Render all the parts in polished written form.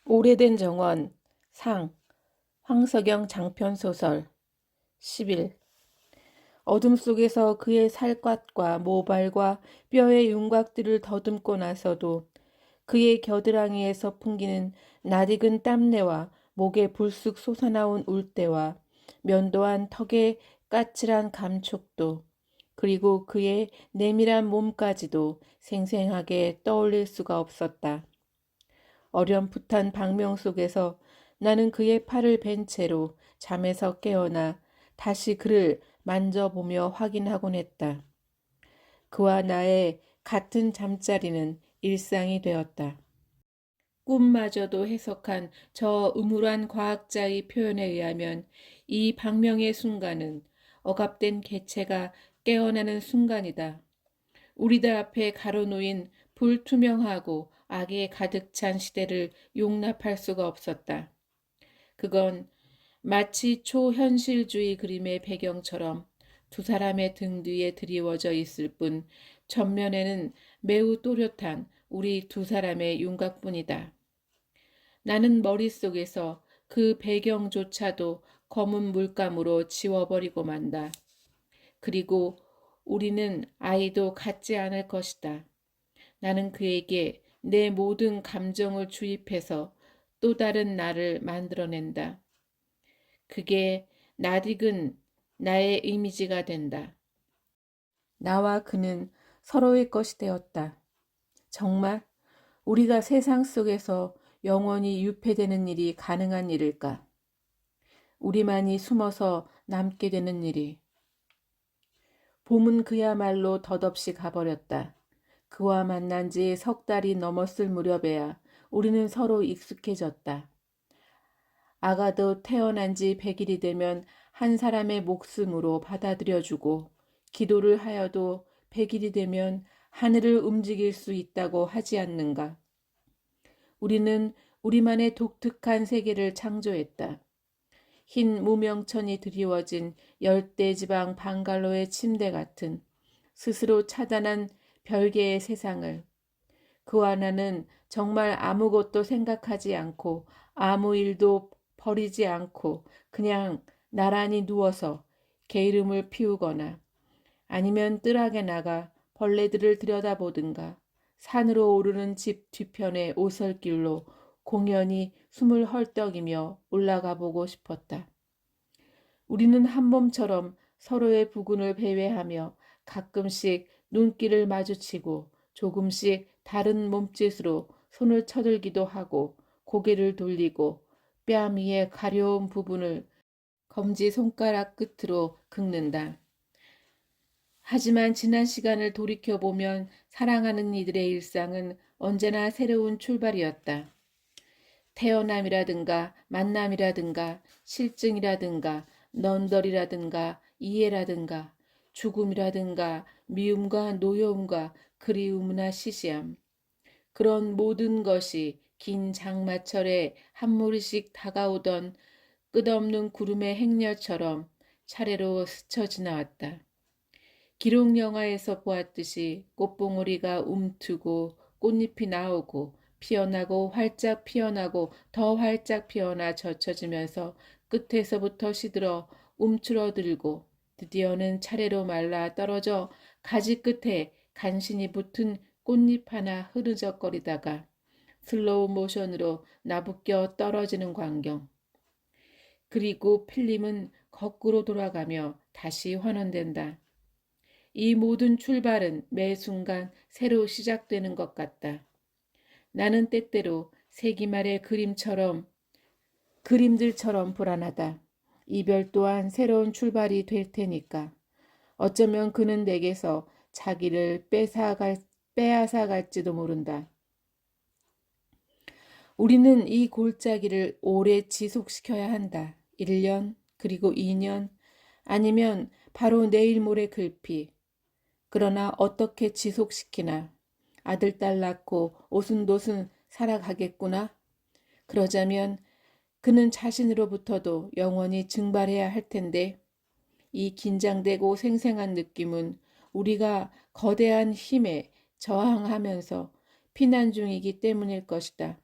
오래된 정원 상 황석영 장편소설 10일 어둠 속에서 그의 살갗과 모발과 뼈의 윤곽들을 더듬고 나서도 그의 겨드랑이에서 풍기는 낯익은 땀내와 목에 불쑥 솟아나온 울대와 면도한 턱의 까칠한 감촉도 그리고 그의 내밀한 몸까지도 생생하게 떠올릴 수가 없었다. 어렴풋한 방명 속에서 나는 그의 팔을 벤 채로 잠에서 깨어나 다시 그를 만져보며 확인하곤 했다. 그와 나의 같은 잠자리는 일상이 되었다. 꿈마저도 해석한 저 음울한 과학자의 표현에 의하면 이 방명의 순간은 억압된 개체가 깨어나는 순간이다. 우리들 앞에 가로놓인 불투명하고 악에 가득 찬 시대를 용납할 수가 없었다. 그건 마치 초현실주의 그림의 배경처럼 두 사람의 등 뒤에 드리워져 있을 뿐 전면에는 매우 또렷한 우리 두 사람의 윤곽뿐이다. 나는 머릿속에서 그 배경조차도 검은 물감으로 지워버리고 만다. 그리고 우리는 아이도 갖지 않을 것이다. 나는 그에게 내 모든 감정을 주입해서 또 다른 나를 만들어낸다. 그게 낯익은 나의 이미지가 된다. 나와 그는 서로의 것이 되었다. 정말 우리가 세상 속에서 영원히 유폐되는 일이 가능한 일일까? 우리만이 숨어서 남게 되는 일이. 봄은 그야말로 덧없이 가버렸다. 그와 만난 지 석 달이 넘었을 무렵에야 우리는 서로 익숙해졌다. 아가도 태어난 지 100일이 되면 한 사람의 목숨으로 받아들여주고 기도를 하여도 100일이 되면 하늘을 움직일 수 있다고 하지 않는가. 우리는 우리만의 독특한 세계를 창조했다. 흰 무명천이 드리워진 열대지방 방갈로의 침대 같은 스스로 차단한 별개의 세상을 그와 나는 정말 아무것도 생각하지 않고 아무 일도 버리지 않고 그냥 나란히 누워서 게으름을 피우거나 아니면 뜰하게 나가 벌레들을 들여다보든가 산으로 오르는 집 뒤편의 오솔길로 공연히 숨을 헐떡이며 올라가 보고 싶었다. 우리는 한 몸처럼 서로의 부근을 배회하며 가끔씩 눈길을 마주치고 조금씩 다른 몸짓으로 손을 쳐들기도 하고 고개를 돌리고 뺨 위의 가려운 부분을 검지손가락 끝으로 긁는다. 하지만 지난 시간을 돌이켜보면 사랑하는 이들의 일상은 언제나 새로운 출발이었다. 태어남이라든가 만남이라든가 실증이라든가 넌덜이라든가 이해라든가 죽음이라든가 미움과 노여움과 그리움이나 시시함. 그런 모든 것이 긴 장마철에 한 무리씩 다가오던 끝없는 구름의 행렬처럼 차례로 스쳐 지나왔다. 기록 영화에서 보았듯이 꽃봉오리가 움트고 꽃잎이 나오고 피어나고 활짝 피어나고 더 활짝 피어나 젖혀지면서 끝에서부터 시들어 움츠러들고 드디어는 차례로 말라 떨어져 가지 끝에 간신히 붙은 꽃잎 하나 흐느적거리다가 슬로우 모션으로 나부껴 떨어지는 광경. 그리고 필름은 거꾸로 돌아가며 다시 환원된다. 이 모든 출발은 매 순간 새로 시작되는 것 같다. 나는 때때로 세기말의 그림들처럼 불안하다. 이별 또한 새로운 출발이 될 테니까. 어쩌면 그는 내게서 자기를 빼앗아 갈지도 모른다. 우리는 이 골짜기를 오래 지속시켜야 한다. 1년, 그리고 2년, 아니면 바로 내일 모레 글피. 그러나 어떻게 지속시키나. 아들, 딸 낳고 오순도순 살아가겠구나. 그러자면 그는 자신으로부터도 영원히 증발해야 할 텐데 이 긴장되고 생생한 느낌은 우리가 거대한 힘에 저항하면서 피난 중이기 때문일 것이다.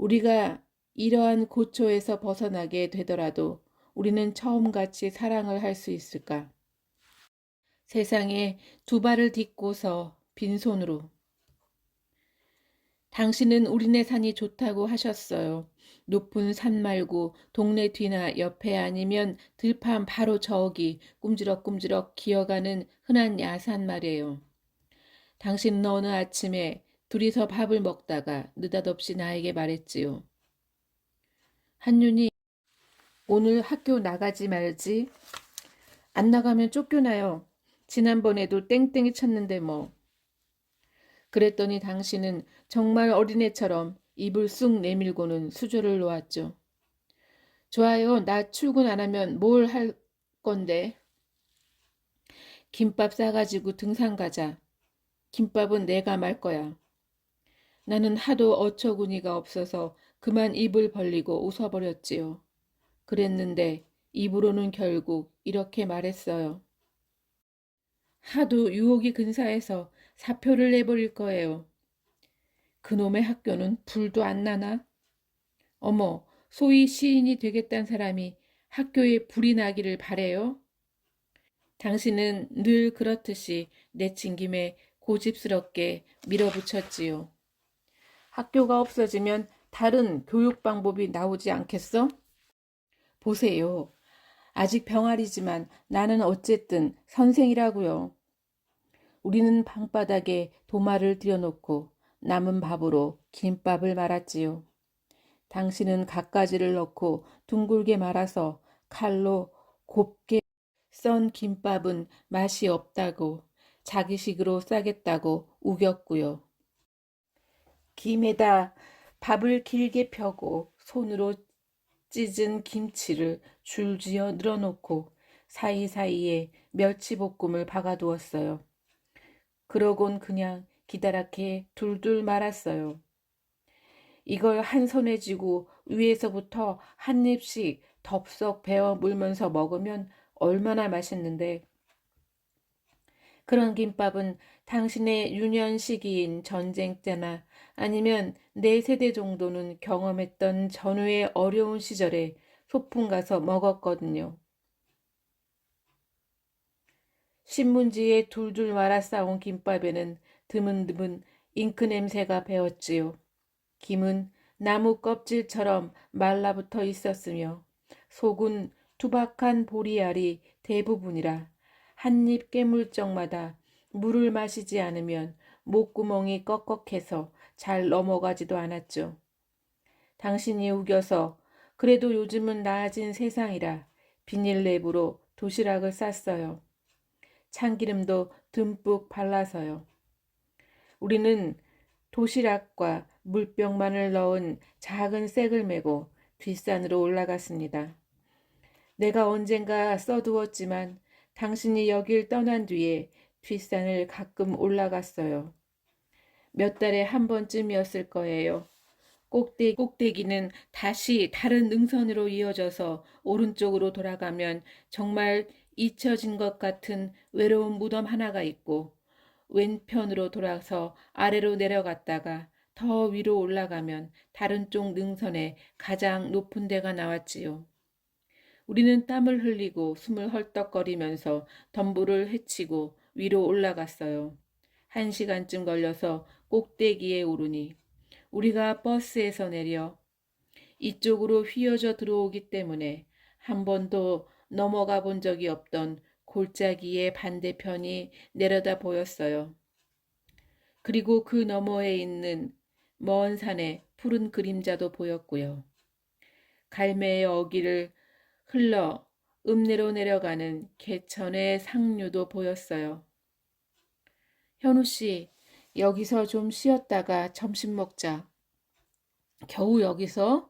우리가 이러한 고초에서 벗어나게 되더라도 우리는 처음같이 사랑을 할 수 있을까? 세상에 두 발을 딛고서 빈손으로. 당신은 우리네 산이 좋다고 하셨어요. 높은 산 말고 동네 뒤나 옆에 아니면 들판 바로 저기 꿈지럭꿈지럭 기어가는 흔한 야산 말이에요. 당신은 어느 아침에 둘이서 밥을 먹다가 느닷없이 나에게 말했지요. 한윤이, 오늘 학교 나가지 말지. 안 나가면 쫓겨나요. 지난번에도 땡땡이 쳤는데 뭐. 그랬더니 당신은 정말 어린애처럼 입을 쑥 내밀고는 수저를 놓았죠. 좋아요. 나 출근 안 하면 뭘 할 건데? 김밥 싸가지고 등산 가자. 김밥은 내가 말 거야. 나는 하도 어처구니가 없어서 그만 입을 벌리고 웃어버렸지요. 그랬는데 입으로는 결국 이렇게 말했어요. 하도 유혹이 근사해서 사표를 내버릴 거예요. 그놈의 학교는 불도 안 나나? 어머, 소위 시인이 되겠다는 사람이 학교에 불이 나기를 바래요? 당신은 늘 그렇듯이 내친 김에 고집스럽게 밀어붙였지요. 학교가 없어지면 다른 교육 방법이 나오지 않겠어? 보세요. 아직 병아리지만 나는 어쨌든 선생이라고요. 우리는 방바닥에 도마를 들여놓고 남은 밥으로 김밥을 말았지요. 당신은 갖가지를 넣고 둥글게 말아서 칼로 곱게 썬 김밥은 맛이 없다고 자기식으로 싸겠다고 우겼고요. 김에다 밥을 길게 펴고 손으로 찢은 김치를 줄지어 늘어놓고 사이사이에 멸치볶음을 박아두었어요. 그러곤 그냥 기다랗게 둘둘 말았어요. 이걸 한 손에 쥐고 위에서부터 한 입씩 덥석 베어 물면서 먹으면 얼마나 맛있는데. 그런 김밥은 당신의 유년 시기인 전쟁 때나 아니면 네 세대 정도는 경험했던 전후의 어려운 시절에 소풍 가서 먹었거든요. 신문지에 둘둘 말아 싸온 김밥에는 드문드문 잉크 냄새가 배었지요. 김은 나무 껍질처럼 말라붙어 있었으며 속은 투박한 보리알이 대부분이라 한 입 깨물 적마다 물을 마시지 않으면 목구멍이 꺽꺽해서 잘 넘어가지도 않았죠. 당신이 우겨서 그래도 요즘은 나아진 세상이라 비닐랩으로 도시락을 쌌어요. 참기름도 듬뿍 발라서요. 우리는 도시락과 물병만을 넣은 작은 색을 메고 뒷산으로 올라갔습니다. 내가 언젠가 써두었지만 당신이 여길 떠난 뒤에 뒷산을 가끔 올라갔어요. 몇 달에 한 번쯤이었을 거예요. 꼭대기는 다시 다른 능선으로 이어져서 오른쪽으로 돌아가면 정말 잊혀진 것 같은 외로운 무덤 하나가 있고 왼편으로 돌아서 아래로 내려갔다가 더 위로 올라가면 다른 쪽 능선에 가장 높은 데가 나왔지요. 우리는 땀을 흘리고 숨을 헐떡거리면서 덤불을 헤치고 위로 올라갔어요. 1시간쯤 걸려서 꼭대기에 오르니 우리가 버스에서 내려 이쪽으로 휘어져 들어오기 때문에 한 번도 넘어가 본 적이 없던 골짜기의 반대편이 내려다 보였어요. 그리고 그 너머에 있는 먼 산의 푸른 그림자도 보였고요. 갈매의 어기를 흘러 읍내로 내려가는 개천의 상류도 보였어요. 현우 씨, 여기서 좀 쉬었다가 점심 먹자. 겨우 여기서?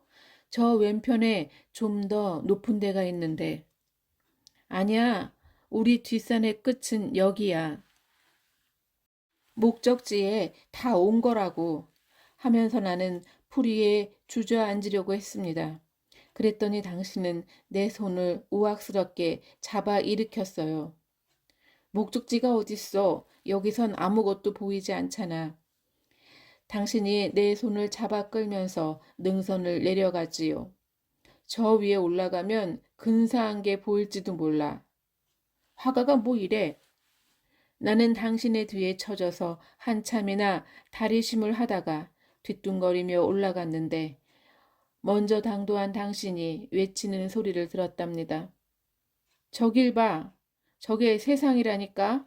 저 왼편에 좀 더 높은 데가 있는데. 아니야, 우리 뒷산의 끝은 여기야. 목적지에 다 온 거라고 하면서 나는 풀 위에 주저앉으려고 했습니다. 그랬더니 당신은 내 손을 우악스럽게 잡아 일으켰어요. 목적지가 어딨어? 여기선 아무것도 보이지 않잖아. 당신이 내 손을 잡아 끌면서 능선을 내려가지요. 저 위에 올라가면 근사한 게 보일지도 몰라. 화가가 뭐 이래? 나는 당신의 뒤에 처져서 한참이나 다리심을 하다가 뒤뚱거리며 올라갔는데 먼저 당도한 당신이 외치는 소리를 들었답니다. 저길 봐. 저게 세상이라니까.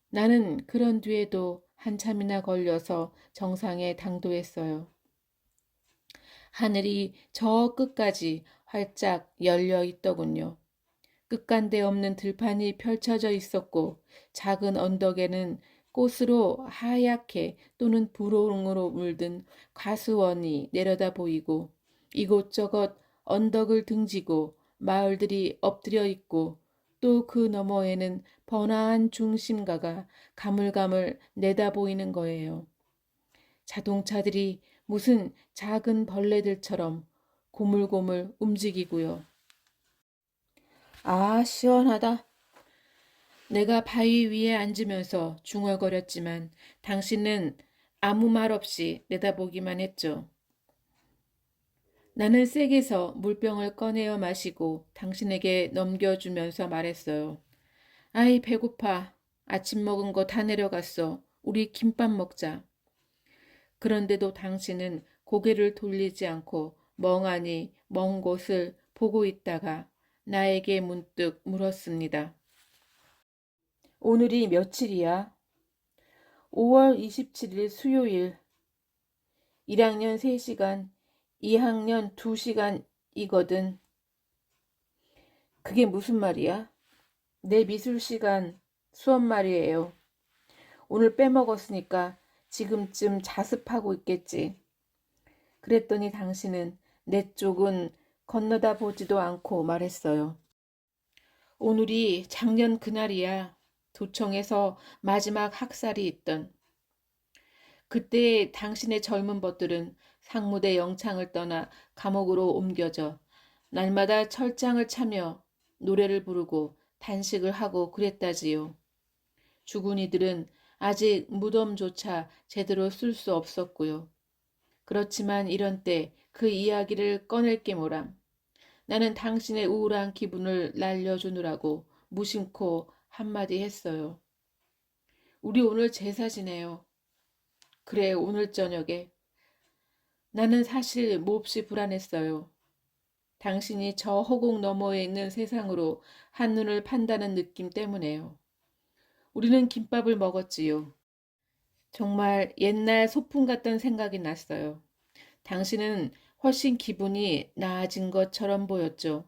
나는 그런 뒤에도 한참이나 걸려서 정상에 당도했어요. 하늘이 저 끝까지 활짝 열려 있더군요. 끝간데 없는 들판이 펼쳐져 있었고 작은 언덕에는 꽃으로 하얗게 또는 분홍으로 물든 과수원이 내려다 보이고 이곳저곳 언덕을 등지고 마을들이 엎드려 있고 또 그 너머에는 번화한 중심가가 가물가물 내다 보이는 거예요. 자동차들이 무슨 작은 벌레들처럼 고물고물 움직이고요. 아, 시원하다. 내가 바위 위에 앉으면서 중얼거렸지만 당신은 아무 말 없이 내다보기만 했죠. 나는 쐐기에서 물병을 꺼내어 마시고 당신에게 넘겨주면서 말했어요. 아이, 배고파. 아침 먹은 거 다 내려갔어. 우리 김밥 먹자. 그런데도 당신은 고개를 돌리지 않고 멍하니 먼 곳을 보고 있다가 나에게 문득 물었습니다. 오늘이 며칠이야? 5월 27일 수요일. 1학년 3시간, 2학년 2시간이거든. 그게 무슨 말이야? 내 미술 시간 수업 말이에요. 오늘 빼먹었으니까 지금쯤 자습하고 있겠지. 그랬더니 당신은 내 쪽은 건너다 보지도 않고 말했어요. 오늘이 작년 그날이야. 도청에서 마지막 학살이 있던. 그때 당신의 젊은 벗들은 상무대 영창을 떠나 감옥으로 옮겨져 날마다 철장을 차며 노래를 부르고 단식을 하고 그랬다지요. 죽은 이들은 아직 무덤조차 제대로 쓸 수 없었고요. 그렇지만 이런 때 그 이야기를 꺼낼 게 뭐람. 나는 당신의 우울한 기분을 날려주느라고 무심코 한마디 했어요. 우리 오늘 제사 지내요. 그래, 오늘 저녁에. 나는 사실 몹시 불안했어요. 당신이 저 허공 너머에 있는 세상으로 한눈을 판다는 느낌 때문에요. 우리는 김밥을 먹었지요. 정말 옛날 소풍 같던 생각이 났어요. 당신은 훨씬 기분이 나아진 것처럼 보였죠.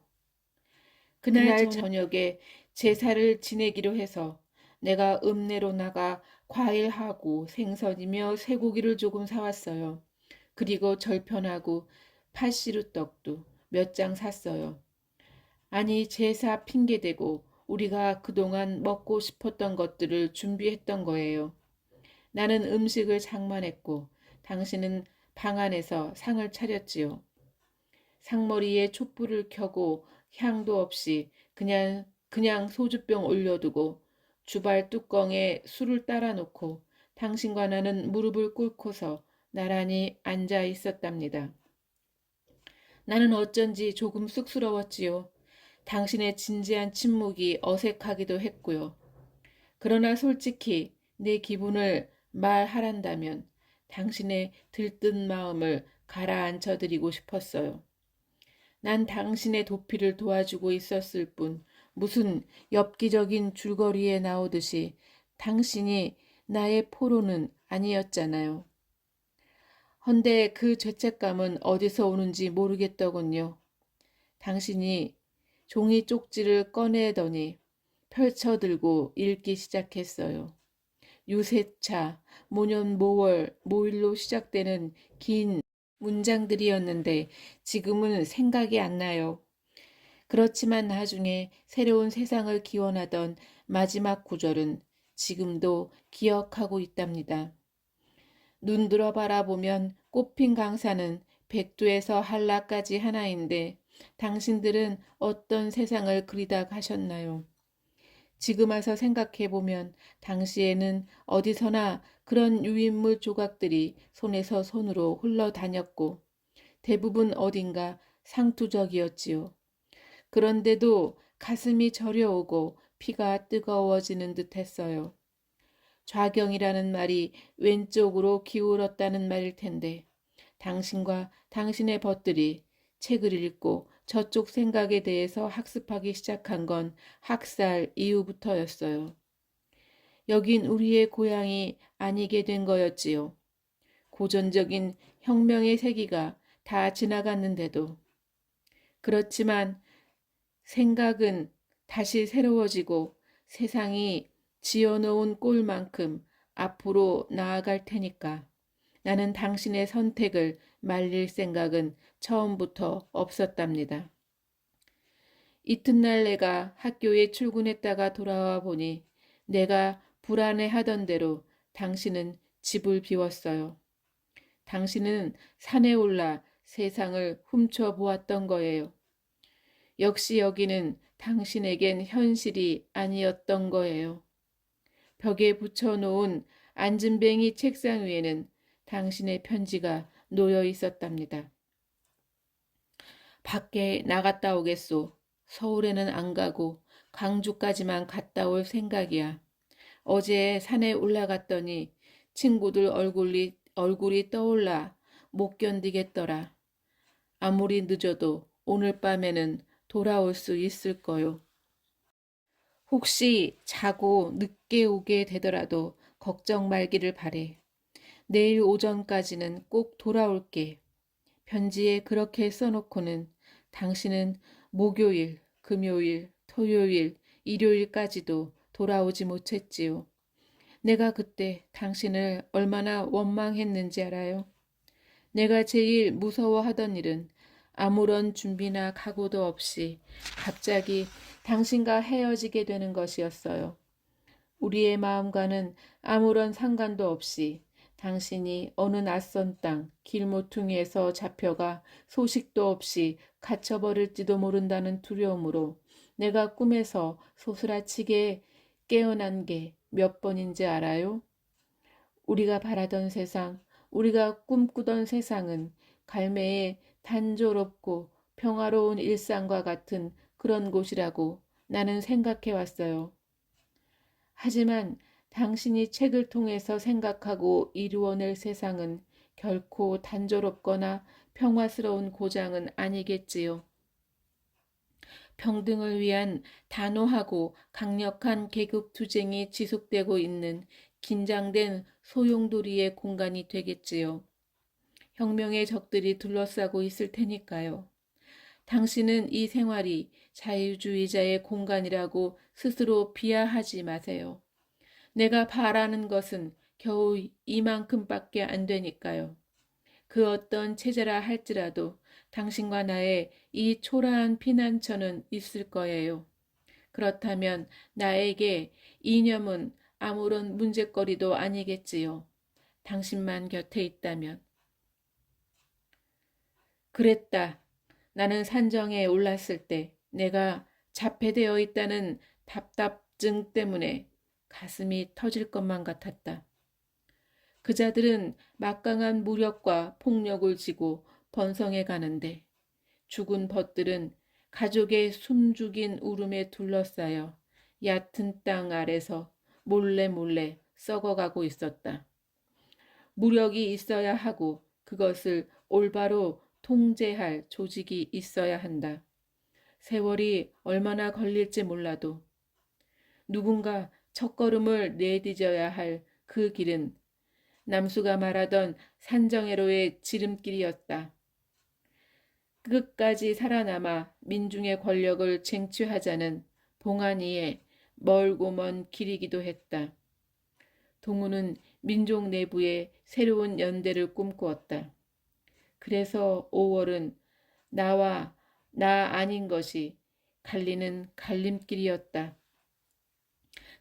그날 저녁에 제사를 지내기로 해서 내가 읍내로 나가 과일하고 생선이며 쇠고기를 조금 사왔어요. 그리고 절편하고 팥시루떡도 몇 장 샀어요. 아니, 제사 핑계대고 우리가 그동안 먹고 싶었던 것들을 준비했던 거예요. 나는 음식을 장만했고 당신은 방 안에서 상을 차렸지요. 상머리에 촛불을 켜고 향도 없이 그냥 소주병 올려두고 주발 뚜껑에 술을 따라 놓고 당신과 나는 무릎을 꿇고서 나란히 앉아 있었답니다. 나는 어쩐지 조금 쑥스러웠지요. 당신의 진지한 침묵이 어색하기도 했고요. 그러나 솔직히 내 기분을 말하란다면 당신의 들뜬 마음을 가라앉혀 드리고 싶었어요. 난 당신의 도피를 도와주고 있었을 뿐 무슨 엽기적인 줄거리에 나오듯이 당신이 나의 포로는 아니었잖아요. 헌데 그 죄책감은 어디서 오는지 모르겠더군요. 당신이 종이 쪽지를 꺼내더니 펼쳐들고 읽기 시작했어요. 유세차, 모년 모월, 모일로 시작되는 긴 문장들이었는데 지금은 생각이 안 나요. 그렇지만 나중에 새로운 세상을 기원하던 마지막 구절은 지금도 기억하고 있답니다. 눈 들어 바라보면 꽃핀 강산은 백두에서 한라까지 하나인데 당신들은 어떤 세상을 그리다 가셨나요? 지금 와서 생각해보면 당시에는 어디서나 그런 유인물 조각들이 손에서 손으로 흘러다녔고 대부분 어딘가 상투적이었지요. 그런데도 가슴이 저려오고 피가 뜨거워지는 듯 했어요. 좌경이라는 말이 왼쪽으로 기울었다는 말일 텐데 당신과 당신의 벗들이 책을 읽고 저쪽 생각에 대해서 학습하기 시작한 건 학살 이후부터였어요. 여긴 우리의 고향이 아니게 된 거였지요. 고전적인 혁명의 세기가 다 지나갔는데도. 그렇지만 생각은 다시 새로워지고 세상이 지어놓은 꼴만큼 앞으로 나아갈 테니까 나는 당신의 선택을 말릴 생각은 처음부터 없었답니다. 이튿날 내가 학교에 출근했다가 돌아와 보니 내가 불안해하던 대로 당신은 집을 비웠어요. 당신은 산에 올라 세상을 훔쳐보았던 거예요. 역시 여기는 당신에겐 현실이 아니었던 거예요. 벽에 붙여놓은 안진뱅이 책상 위에는 당신의 편지가 놓여 있었답니다. 밖에 나갔다 오겠소. 서울에는 안 가고 광주까지만 갔다 올 생각이야. 어제 산에 올라갔더니 친구들 얼굴이 떠올라 못 견디겠더라. 아무리 늦어도 오늘 밤에는 돌아올 수 있을 거요. 혹시 자고 늦게 오게 되더라도 걱정 말기를 바래. 내일 오전까지는 꼭 돌아올게. 편지에 그렇게 써놓고는 당신은 목요일, 금요일, 토요일, 일요일까지도 돌아오지 못했지요. 내가 그때 당신을 얼마나 원망했는지 알아요? 내가 제일 무서워하던 일은 아무런 준비나 각오도 없이 갑자기 당신과 헤어지게 되는 것이었어요. 우리의 마음과는 아무런 상관도 없이 당신이 어느 낯선 땅 길모퉁이에서 잡혀가 소식도 없이 갇혀버릴지도 모른다는 두려움으로 내가 꿈에서 소스라치게 깨어난 게 몇 번인지 알아요? 우리가 바라던 세상, 우리가 꿈꾸던 세상은 갈매의 단조롭고 평화로운 일상과 같은 그런 곳이라고 나는 생각해 왔어요. 하지만 당신이 책을 통해서 생각하고 이루어낼 세상은 결코 단조롭거나 평화스러운 고장은 아니겠지요. 평등을 위한 단호하고 강력한 계급 투쟁이 지속되고 있는 긴장된 소용돌이의 공간이 되겠지요. 혁명의 적들이 둘러싸고 있을 테니까요. 당신은 이 생활이 자유주의자의 공간이라고 스스로 비하하지 마세요. 내가 바라는 것은 겨우 이만큼밖에 안 되니까요. 그 어떤 체제라 할지라도 당신과 나의 이 초라한 피난처는 있을 거예요. 그렇다면 나에게 이념은 아무런 문제거리도 아니겠지요. 당신만 곁에 있다면. 그랬다. 나는 산정에 올랐을 때 내가 자폐되어 있다는 답답증 때문에 가슴이 터질 것만 같았다. 그자들은 막강한 무력과 폭력을 지고 번성해 가는데 죽은 벗들은 가족의 숨죽인 울음에 둘러싸여 얕은 땅 아래서 몰래 몰래 썩어가고 있었다. 무력이 있어야 하고 그것을 올바로 통제할 조직이 있어야 한다. 세월이 얼마나 걸릴지 몰라도 누군가 첫걸음을 내디뎌야 할 그 길은 남수가 말하던 산정해로의 지름길이었다. 끝까지 살아남아 민중의 권력을 쟁취하자는 봉안이의 멀고 먼 길이기도 했다. 동우는 민족 내부의 새로운 연대를 꿈꾸었다. 그래서 5월은 나와 나 아닌 것이 갈리는 갈림길이었다.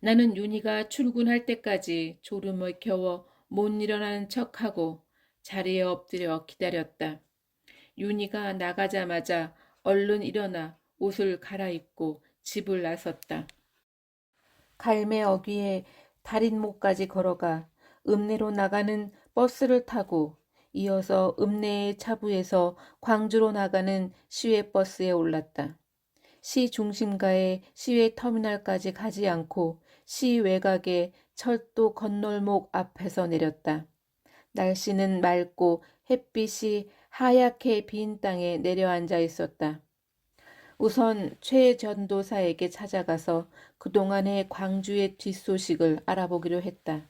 나는 윤희가 출근할 때까지 졸음을 겨워 못 일어나는 척하고 자리에 엎드려 기다렸다. 윤희가 나가자마자 얼른 일어나 옷을 갈아입고 집을 나섰다. 갈매 어귀에 달인목까지 걸어가 읍내로 나가는 버스를 타고 이어서 읍내의 차부에서 광주로 나가는 시외버스에 올랐다. 시 중심가의 시외터미널까지 가지 않고 시 외곽의 철도 건널목 앞에서 내렸다. 날씨는 맑고 햇빛이 하얗게 빈 땅에 내려앉아 있었다. 우선 최 전도사에게 찾아가서 그동안의 광주의 뒷소식을 알아보기로 했다.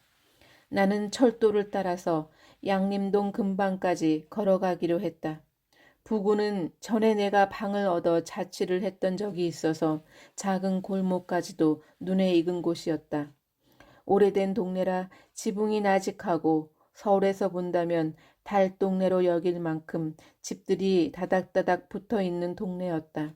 나는 철도를 따라서 양림동 근방까지 걸어가기로 했다. 부구는 전에 내가 방을 얻어 자취를 했던 적이 있어서 작은 골목까지도 눈에 익은 곳이었다. 오래된 동네라 지붕이 나직하고 서울에서 본다면 달동네로 여길 만큼 집들이 다닥다닥 붙어 있는 동네였다.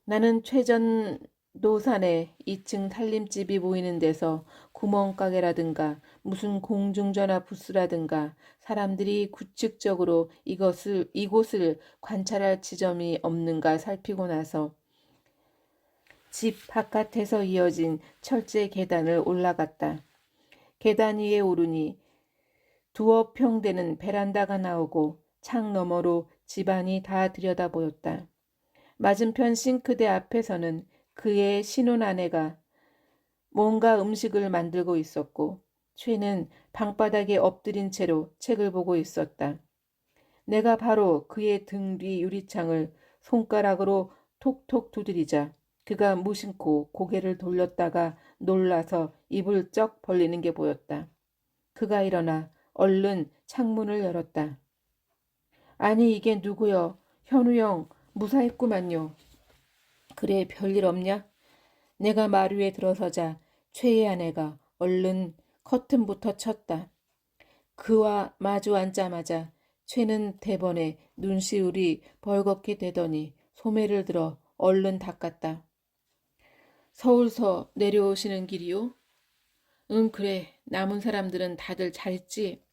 나는 최전 노산에 2층 살림집이 보이는 데서 구멍가게라든가 무슨 공중전화 부스라든가 사람들이 규칙적으로 이곳을 관찰할 지점이 없는가 살피고 나서 집 바깥에서 이어진 철제 계단을 올라갔다. 계단 위에 오르니 두어 평 되는 베란다가 나오고 창 너머로 집안이 다 들여다 보였다. 맞은편 싱크대 앞에서는 그의 신혼 아내가 뭔가 음식을 만들고 있었고 최는 방바닥에 엎드린 채로 책을 보고 있었다. 내가 바로 그의 등 뒤 유리창을 손가락으로 톡톡 두드리자 그가 무심코 고개를 돌렸다가 놀라서 입을 쩍 벌리는 게 보였다. 그가 일어나 얼른 창문을 열었다. 아니 이게 누구여? 현우 형 무사했구만요. 그래 별일 없냐? 내가 마루에 들어서자 최의 아내가 얼른 커튼부터 쳤다. 그와 마주 앉자마자 최는 대번에 눈시울이 벌겋게 되더니 소매를 들어 얼른 닦았다. 서울서 내려오시는 길이요? 응 그래 남은 사람들은 다들 잘했지?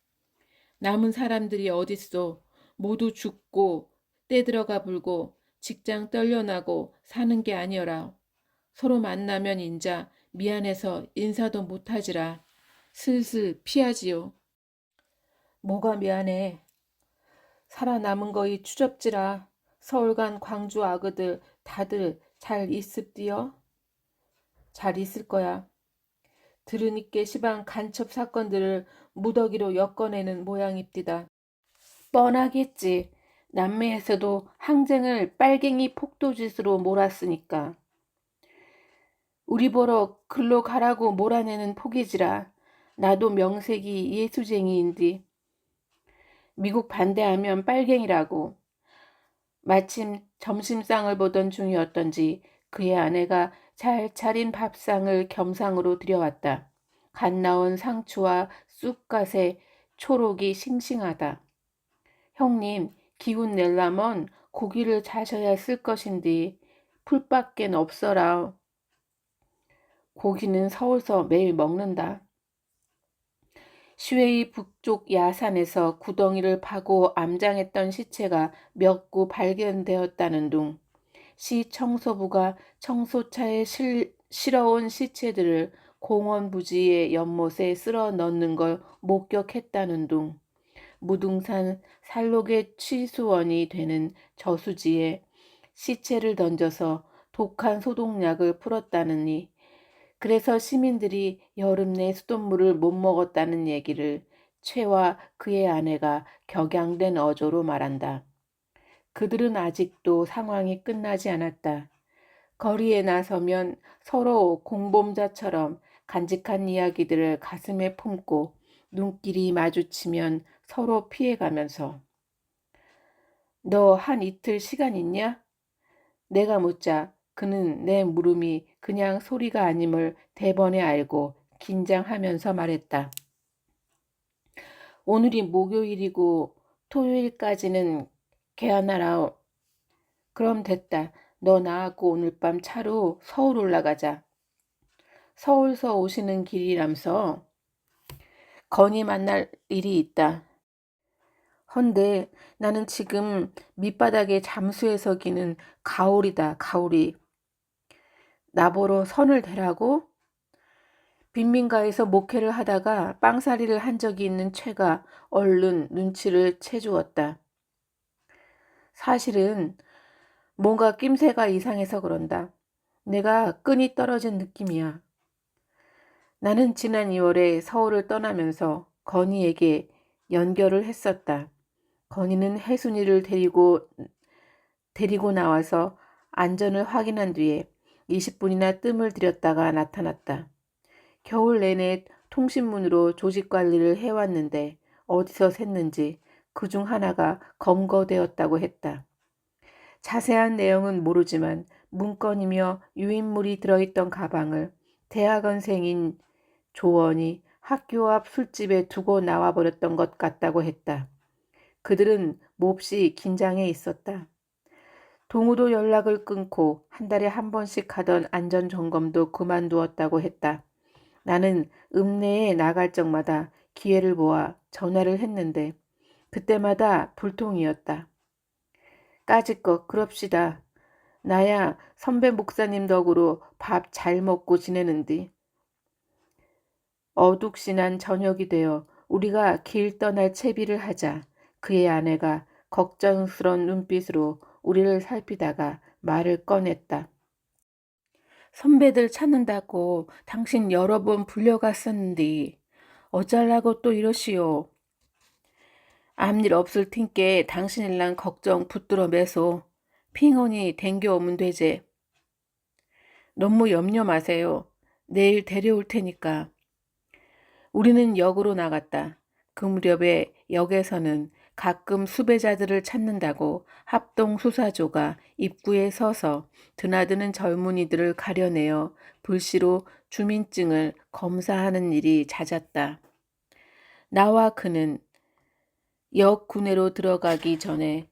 남은 사람들이 어딨어. 모두 죽고 떼들어가 불고 직장 떨려나고 사는 게 아니어라. 서로 만나면 인자 미안해서 인사도 못하지라. 슬슬 피하지요. 뭐가 미안해. 살아남은 거이 추접지라. 서울 간 광주 아그들 다들 잘 있습디요? 잘 있을 거야. 들으니께 시방 간첩 사건들을 무더기로 엮어내는 모양입디다. 뻔하겠지. 남미에서도 항쟁을 빨갱이 폭도짓으로 몰았으니까. 우리 보러 글로 가라고 몰아내는 폭이지라. 나도 명색이 예수쟁이인디. 미국 반대하면 빨갱이라고. 마침 점심상을 보던 중이었던지 그의 아내가 잘 차린 밥상을 겸상으로 들여왔다. 갓 나온 상추와 쑥갓에 초록이 싱싱하다. 형님, 기운 낼라면 고기를 자셔야 쓸 것인데 풀밖엔 없어라. 고기는 서울서 매일 먹는다. 시웨이 북쪽 야산에서 구덩이를 파고 암장했던 시체가 몇 구 발견되었다는 둥. 시 청소부가 청소차에 실어온 시체들을 공원 부지의 연못에 쓸어 넣는 걸 목격했다는 둥. 무등산 살록의 취수원이 되는 저수지에 시체를 던져서 독한 소독약을 풀었다느니 그래서 시민들이 여름 내 수돗물을 못 먹었다는 얘기를 최와 그의 아내가 격양된 어조로 말한다. 그들은 아직도 상황이 끝나지 않았다. 거리에 나서면 서로 공범자처럼 간직한 이야기들을 가슴에 품고 눈길이 마주치면 서로 피해가면서 너 한 이틀 시간 있냐? 내가 묻자 그는 내 물음이 그냥 소리가 아님을 대번에 알고 긴장하면서 말했다. 오늘이 목요일이고 토요일까지는 개안하라. 그럼 됐다. 너 나하고 오늘 밤 차로 서울 올라가자. 서울서 오시는 길이라면서 건이 만날 일이 있다. 헌데 나는 지금 밑바닥에 잠수해서 기는 가오리다. 가오리. 나보러 선을 대라고? 빈민가에서 목회를 하다가 빵살이를 한 적이 있는 최가 얼른 눈치를 채주었다. 사실은 뭔가 낌새가 이상해서 그런다. 내가 끈이 떨어진 느낌이야. 나는 지난 2월에 서울을 떠나면서 건희에게 연결을 했었다. 건희는 혜순이를 데리고 나와서 안전을 확인한 뒤에 20분이나 뜸을 들였다가 나타났다. 겨울 내내 통신문으로 조직 관리를 해왔는데 어디서 샜는지 그중 하나가 검거되었다고 했다. 자세한 내용은 모르지만 문건이며 유인물이 들어있던 가방을 대학원생인 조원이 학교 앞 술집에 두고 나와버렸던 것 같다고 했다. 그들은 몹시 긴장해 있었다. 동우도 연락을 끊고 한 달에 한 번씩 하던 안전점검도 그만두었다고 했다. 나는 읍내에 나갈 적마다 기회를 보아 전화를 했는데 그때마다 불통이었다. 까짓것 그럽시다. 나야 선배 목사님 덕으로 밥 잘 먹고 지내는디. 어둑신한 저녁이 되어 우리가 길 떠날 채비를 하자 그의 아내가 걱정스런 눈빛으로 우리를 살피다가 말을 꺼냈다. 선배들 찾는다고 당신 여러 번 불려갔었는디 어쩌려고 또 이러시오. 암일 없을 틴께 당신일랑 걱정 붙들어 매소. 핑언이 댕겨오면 되제. 너무 염려 마세요. 내일 데려올 테니까. 우리는 역으로 나갔다. 그 무렵에 역에서는 가끔 수배자들을 찾는다고 합동수사조가 입구에 서서 드나드는 젊은이들을 가려내어 불시로 주민증을 검사하는 일이 잦았다. 나와 그는 역 구내로 들어가기 전에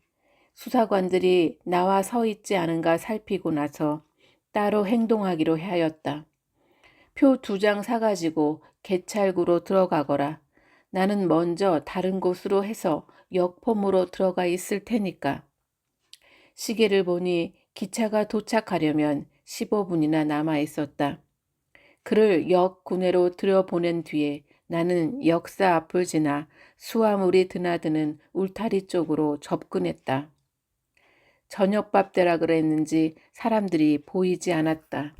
수사관들이 나와 서 있지 않은가 살피고 나서 따로 행동하기로 하였다. 표 2장 사가지고 개찰구로 들어가거라. 나는 먼저 다른 곳으로 해서 역폼으로 들어가 있을 테니까. 시계를 보니 기차가 도착하려면 15분이나 남아 있었다. 그를 역 구내로 들여보낸 뒤에 나는 역사 앞을 지나 수화물이 드나드는 울타리 쪽으로 접근했다. 저녁밥 때라 그랬는지 사람들이 보이지 않았다.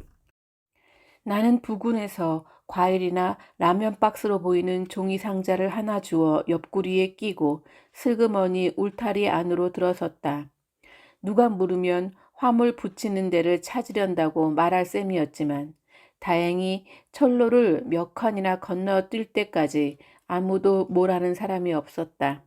나는 부근에서 과일이나 라면 박스로 보이는 종이 상자를 하나 주어 옆구리에 끼고 슬그머니 울타리 안으로 들어섰다. 누가 물으면 화물 붙이는 데를 찾으련다고 말할 셈이었지만 다행히 철로를 몇 칸이나 건너뛸 때까지 아무도 뭐라는 사람이 없었다.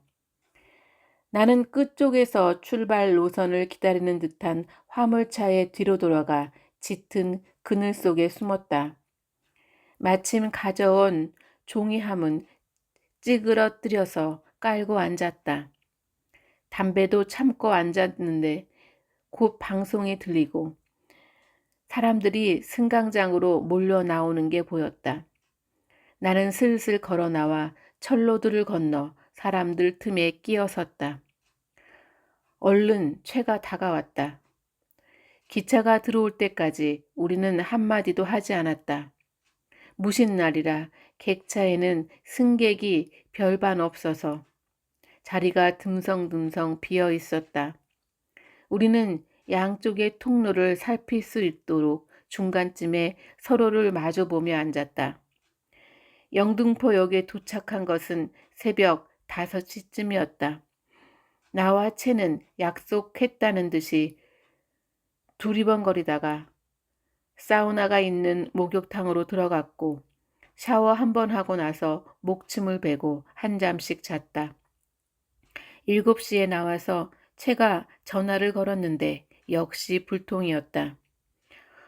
나는 끝쪽에서 출발 노선을 기다리는 듯한 화물차의 뒤로 돌아가 짙은 그늘 속에 숨었다. 마침 가져온 종이함은 찌그러뜨려서 깔고 앉았다. 담배도 참고 앉았는데 곧 방송이 들리고 사람들이 승강장으로 몰려 나오는 게 보였다. 나는 슬슬 걸어 나와 철로들을 건너 사람들 틈에 끼어섰다. 얼른 최가 다가왔다. 기차가 들어올 때까지 우리는 한마디도 하지 않았다. 무신날이라 객차에는 승객이 별반 없어서 자리가 듬성듬성 비어 있었다. 우리는 양쪽의 통로를 살필 수 있도록 중간쯤에 서로를 마주보며 앉았다. 영등포역에 도착한 것은 새벽 5시쯤이었다. 나와 채는 약속했다는 듯이 두리번거리다가 사우나가 있는 목욕탕으로 들어갔고 샤워 한 번 하고 나서 목침을 베고 한 잠씩 잤다. 7시에 나와서 채가 전화를 걸었는데 역시 불통이었다.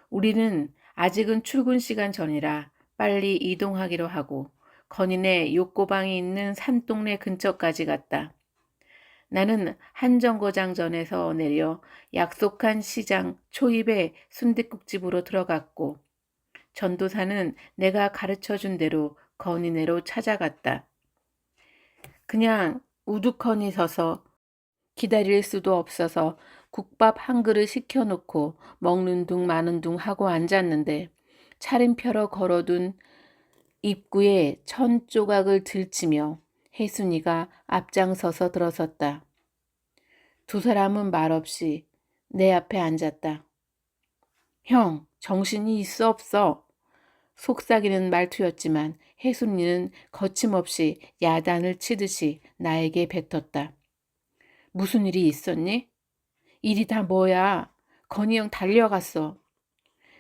우리는 아직은 출근 시간 전이라 빨리 이동하기로 하고 건인의 욕고방이 있는 산동네 근처까지 갔다. 나는 한정거장전에서 내려 약속한 시장 초입의 순댓국집으로 들어갔고 전도사는 내가 가르쳐준 대로 건인네로 찾아갔다. 그냥 우두커니 서서 기다릴 수도 없어서 국밥 한 그릇 시켜놓고 먹는 둥 마는 둥 하고 앉았는데 차림펴러 걸어둔 입구에 천 조각을 들치며 혜순이가 앞장서서 들어섰다. 두 사람은 말없이 내 앞에 앉았다. 형, 정신이 있어 없어? 속삭이는 말투였지만 혜순이는 거침없이 야단을 치듯이 나에게 뱉었다. 무슨 일이 있었니? 일이 다 뭐야? 건희 형 달려갔어.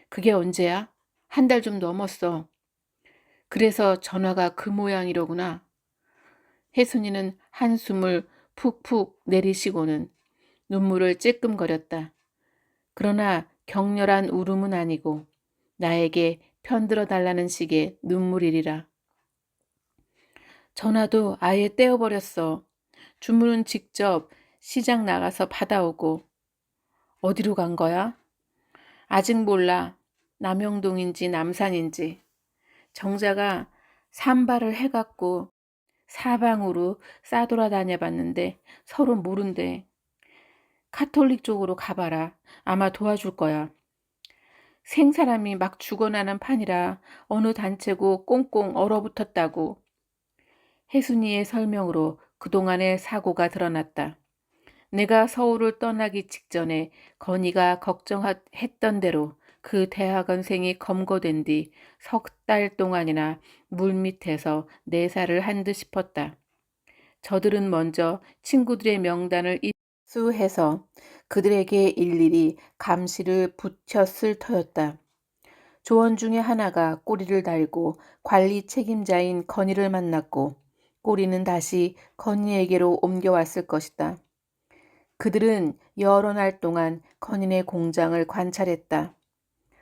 그게 언제야? 한 달 좀 넘었어. 그래서 전화가 그 모양이로구나. 혜순이는 한숨을 푹푹 내리시고는 눈물을 찔끔거렸다. 그러나 격렬한 울음은 아니고 나에게 편들어 달라는 식의 눈물이리라. 전화도 아예 떼어버렸어. 주문은 직접 시장 나가서 받아오고. 어디로 간 거야? 아직 몰라. 남영동인지 남산인지. 정자가 산발을 해갖고 사방으로 싸돌아다녀 봤는데 서로 모른대. 카톨릭 쪽으로 가봐라. 아마 도와줄 거야. 생사람이 막 죽어나는 판이라 어느 단체고 꽁꽁 얼어붙었다고. 혜순이의 설명으로 그동안의 사고가 드러났다. 내가 서울을 떠나기 직전에 건이가 걱정했던 대로 그 대학원생이 검거된 뒤 석 달 동안이나 물밑에서 내사를 한 듯 싶었다. 저들은 먼저 친구들의 명단을 입수해서 그들에게 일일이 감시를 붙였을 터였다. 조원 중에 하나가 꼬리를 달고 관리 책임자인 건이를 만났고 꼬리는 다시 건이에게로 옮겨왔을 것이다. 그들은 여러 날 동안 건인의 공장을 관찰했다.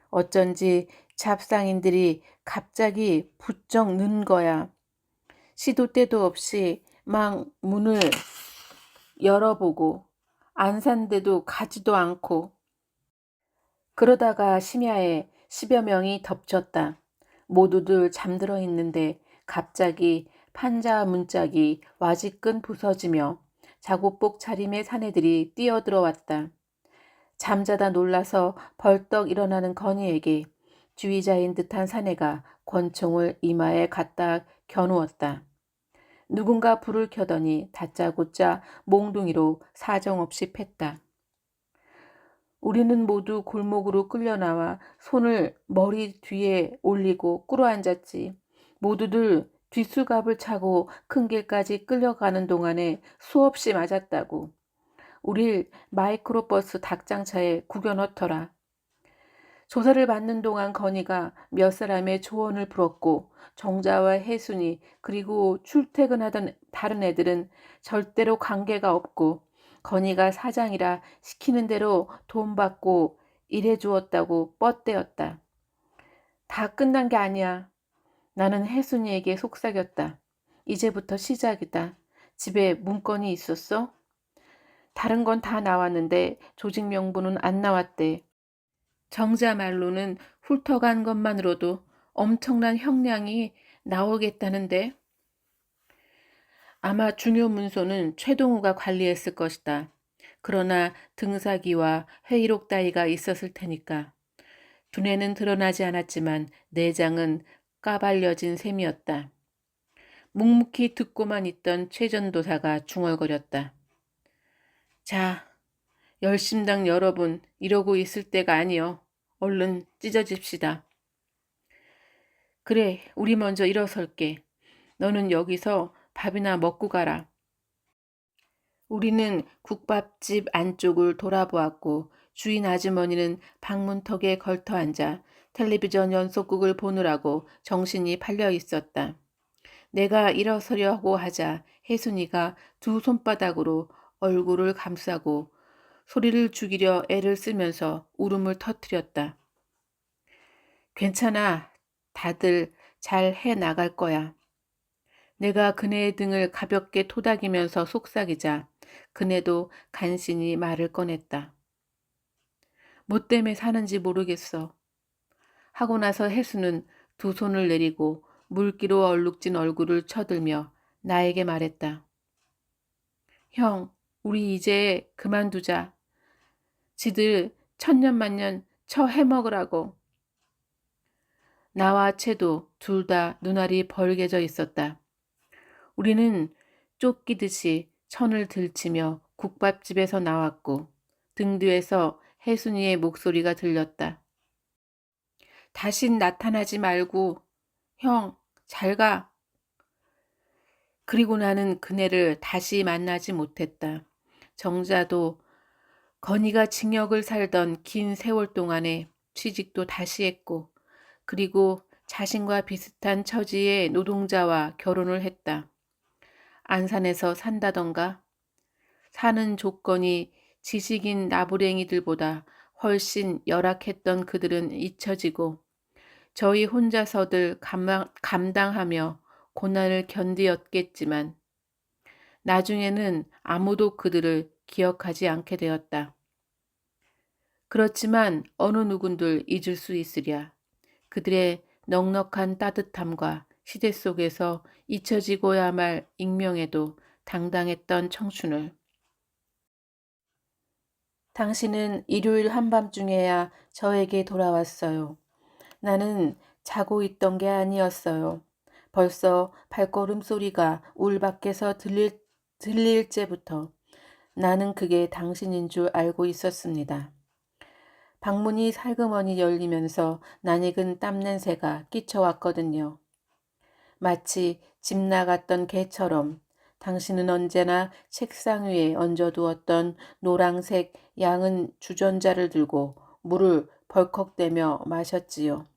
어쩐지 잡상인들이 갑자기 부쩍 는 거야. 시도 때도 없이 막 문을 열어보고 안 산데도 가지도 않고. 그러다가 심야에 10여 명이 덮쳤다. 모두들 잠들어 있는데 갑자기 판자 문짝이 와지끈 부서지며 작업복 차림의 사내들이 뛰어들어왔다. 잠자다 놀라서 벌떡 일어나는 건이에게 주의자인 듯한 사내가 권총을 이마에 갖다 겨누었다. 누군가 불을 켜더니 다짜고짜 몽둥이로 사정없이 팼다. 우리는 모두 골목으로 끌려나와 손을 머리 뒤에 올리고 꿇어앉았지. 모두들 뒷수갑을 차고 큰 길까지 끌려가는 동안에 수없이 맞았다고. 우릴 마이크로버스 닭장차에 구겨 넣더라. 조사를 받는 동안 건이가 몇 사람의 조언을 불었고 정자와 혜순이 그리고 출퇴근하던 다른 애들은 절대로 관계가 없고 건이가 사장이라 시키는 대로 돈 받고 일해주었다고 뻗대었다. 다 끝난 게 아니야. 나는 혜순이에게 속삭였다. 이제부터 시작이다. 집에 문건이 있었어? 다른 건 다 나왔는데 조직 명부는 안 나왔대. 정자 말로는 훑어간 것만으로도 엄청난 형량이 나오겠다는데. 아마 중요 문서는 최동우가 관리했을 것이다. 그러나 등사기와 회의록 따위가 있었을 테니까. 두뇌는 드러나지 않았지만 내장은 까발려진 셈이었다. 묵묵히 듣고만 있던 최전도사가 중얼거렸다. 자, 열심당 여러분 이러고 있을 때가 아니여. 얼른 찢어집시다. 그래, 우리 먼저 일어설게. 너는 여기서 밥이나 먹고 가라. 우리는 국밥집 안쪽을 돌아보았고 주인 아주머니는 방문턱에 걸터앉아 텔레비전 연속극을 보느라고 정신이 팔려 있었다. 내가 일어서려고 하자 혜순이가 두 손바닥으로 얼굴을 감싸고 소리를 죽이려 애를 쓰면서 울음을 터뜨렸다. 괜찮아. 다들 잘 해나갈 거야. 내가 그네의 등을 가볍게 토닥이면서 속삭이자 그네도 간신히 말을 꺼냈다. 뭐 때문에 사는지 모르겠어. 하고 나서 혜수는 두 손을 내리고 물기로 얼룩진 얼굴을 쳐들며 나에게 말했다. 형, 우리 이제 그만두자. 지들 천년만년 처 해먹으라고. 나와 채도 둘 다 눈알이 벌개져 있었다. 우리는 쫓기듯이 천을 들치며 국밥집에서 나왔고 등 뒤에서 혜순이의 목소리가 들렸다. 다신 나타나지 말고 형, 잘 가. 그리고 나는 그네를 다시 만나지 못했다. 정자도 건이가 징역을 살던 긴 세월 동안에 취직도 다시 했고 그리고 자신과 비슷한 처지의 노동자와 결혼을 했다. 안산에서 산다던가 사는 조건이 지식인 나부랭이들보다 훨씬 열악했던 그들은 잊혀지고 저희 혼자서들 감당하며 고난을 견디었겠지만 나중에는 아무도 그들을 기억하지 않게 되었다. 그렇지만 어느 누군들 잊을 수 있으랴. 그들의 넉넉한 따뜻함과 시대 속에서 잊혀지고야 말 익명에도 당당했던 청춘을. 당신은 일요일 한밤중에야 저에게 돌아왔어요. 나는 자고 있던 게 아니었어요. 벌써 발걸음 소리가 울 밖에서 들릴 때부터 나는 그게 당신인 줄 알고 있었습니다. 방문이 살그머니 열리면서 낯익은 땀냄새가 끼쳐왔거든요. 마치 집 나갔던 개처럼 당신은 언제나 책상 위에 얹어두었던 노란색 양은 주전자를 들고 물을 벌컥대며 마셨지요.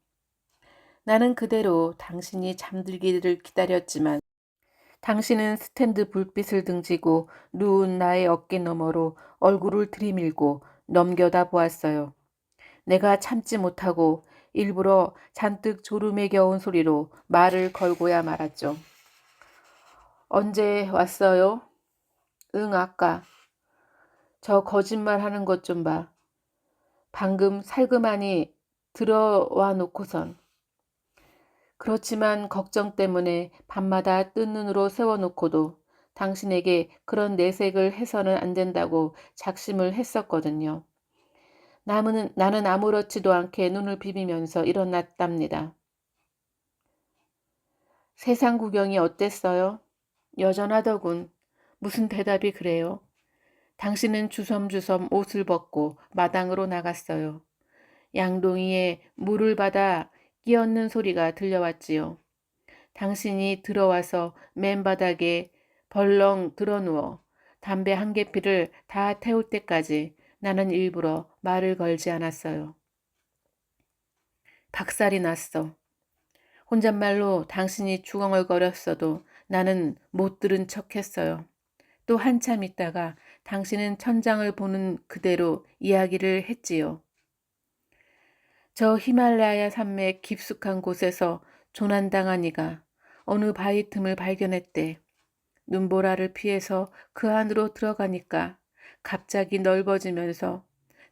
나는 그대로 당신이 잠들기를 기다렸지만 당신은 스탠드 불빛을 등지고 누운 나의 어깨 너머로 얼굴을 들이밀고 넘겨다 보았어요. 내가 참지 못하고 일부러 잔뜩 졸음에 겨운 소리로 말을 걸고야 말았죠. 언제 왔어요? 응, 아까. 저 거짓말 하는 것 좀 봐. 방금 살그마니 들어와 놓고선. 그렇지만 걱정 때문에 밤마다 뜬 눈으로 세워놓고도 당신에게 그런 내색을 해서는 안 된다고 작심을 했었거든요. 나는 아무렇지도 않게 눈을 비비면서 일어났답니다. 세상 구경이 어땠어요? 여전하더군. 무슨 대답이 그래요? 당신은 주섬주섬 옷을 벗고 마당으로 나갔어요. 양동이에 물을 받아 끼얹는 소리가 들려왔지요. 당신이 들어와서 맨바닥에 벌렁 드러누워 담배 한 개피를 다 태울 때까지 나는 일부러 말을 걸지 않았어요. 박살이 났어. 혼잣말로 당신이 중얼거렸어도 나는 못 들은 척했어요. 또 한참 있다가 당신은 천장을 보는 그대로 이야기를 했지요. 저 히말라야 산맥 깊숙한 곳에서 조난당한 이가 어느 바위 틈을 발견했대. 눈보라를 피해서 그 안으로 들어가니까 갑자기 넓어지면서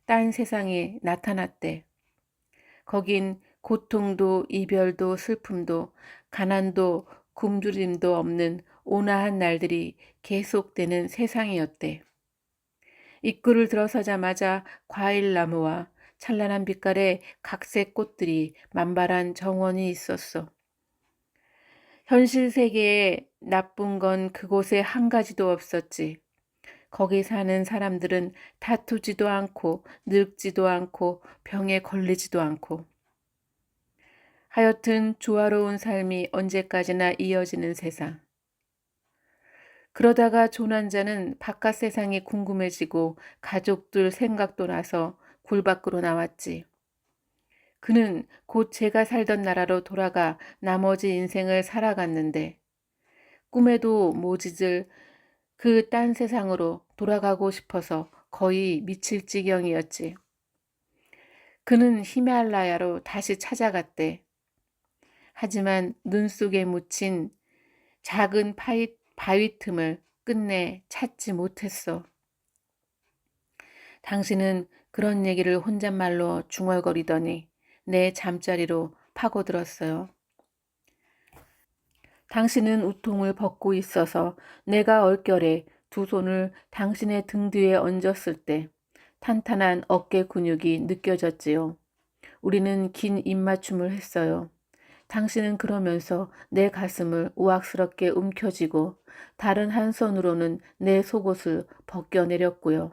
딴 세상이 나타났대. 거긴 고통도 이별도 슬픔도 가난도 굶주림도 없는 온화한 날들이 계속되는 세상이었대. 입구를 들어서자마자 과일나무와 찬란한 빛깔의 각색 꽃들이 만발한 정원이 있었어. 현실 세계에 나쁜 건 그곳에 한 가지도 없었지. 거기 사는 사람들은 다투지도 않고 늙지도 않고 병에 걸리지도 않고. 하여튼 조화로운 삶이 언제까지나 이어지는 세상. 그러다가 조난자는 바깥 세상이 궁금해지고 가족들 생각도 나서 굴 밖으로 나왔지. 그는 곧 제가 살던 나라로 돌아가 나머지 인생을 살아갔는데 꿈에도 모지을 그 딴 세상으로 돌아가고 싶어서 거의 미칠 지경이었지. 그는 히말라야로 다시 찾아갔대. 하지만 눈 속에 묻힌 작은 바위 틈을 끝내 찾지 못했어. 당신은 그런 얘기를 혼잣말로 중얼거리더니 내 잠자리로 파고들었어요. 당신은 우통을 벗고 있어서 내가 얼결에 두 손을 당신의 등 뒤에 얹었을 때 탄탄한 어깨 근육이 느껴졌지요. 우리는 긴 입맞춤을 했어요. 당신은 그러면서 내 가슴을 우악스럽게 움켜쥐고 다른 한 손으로는 내 속옷을 벗겨내렸고요.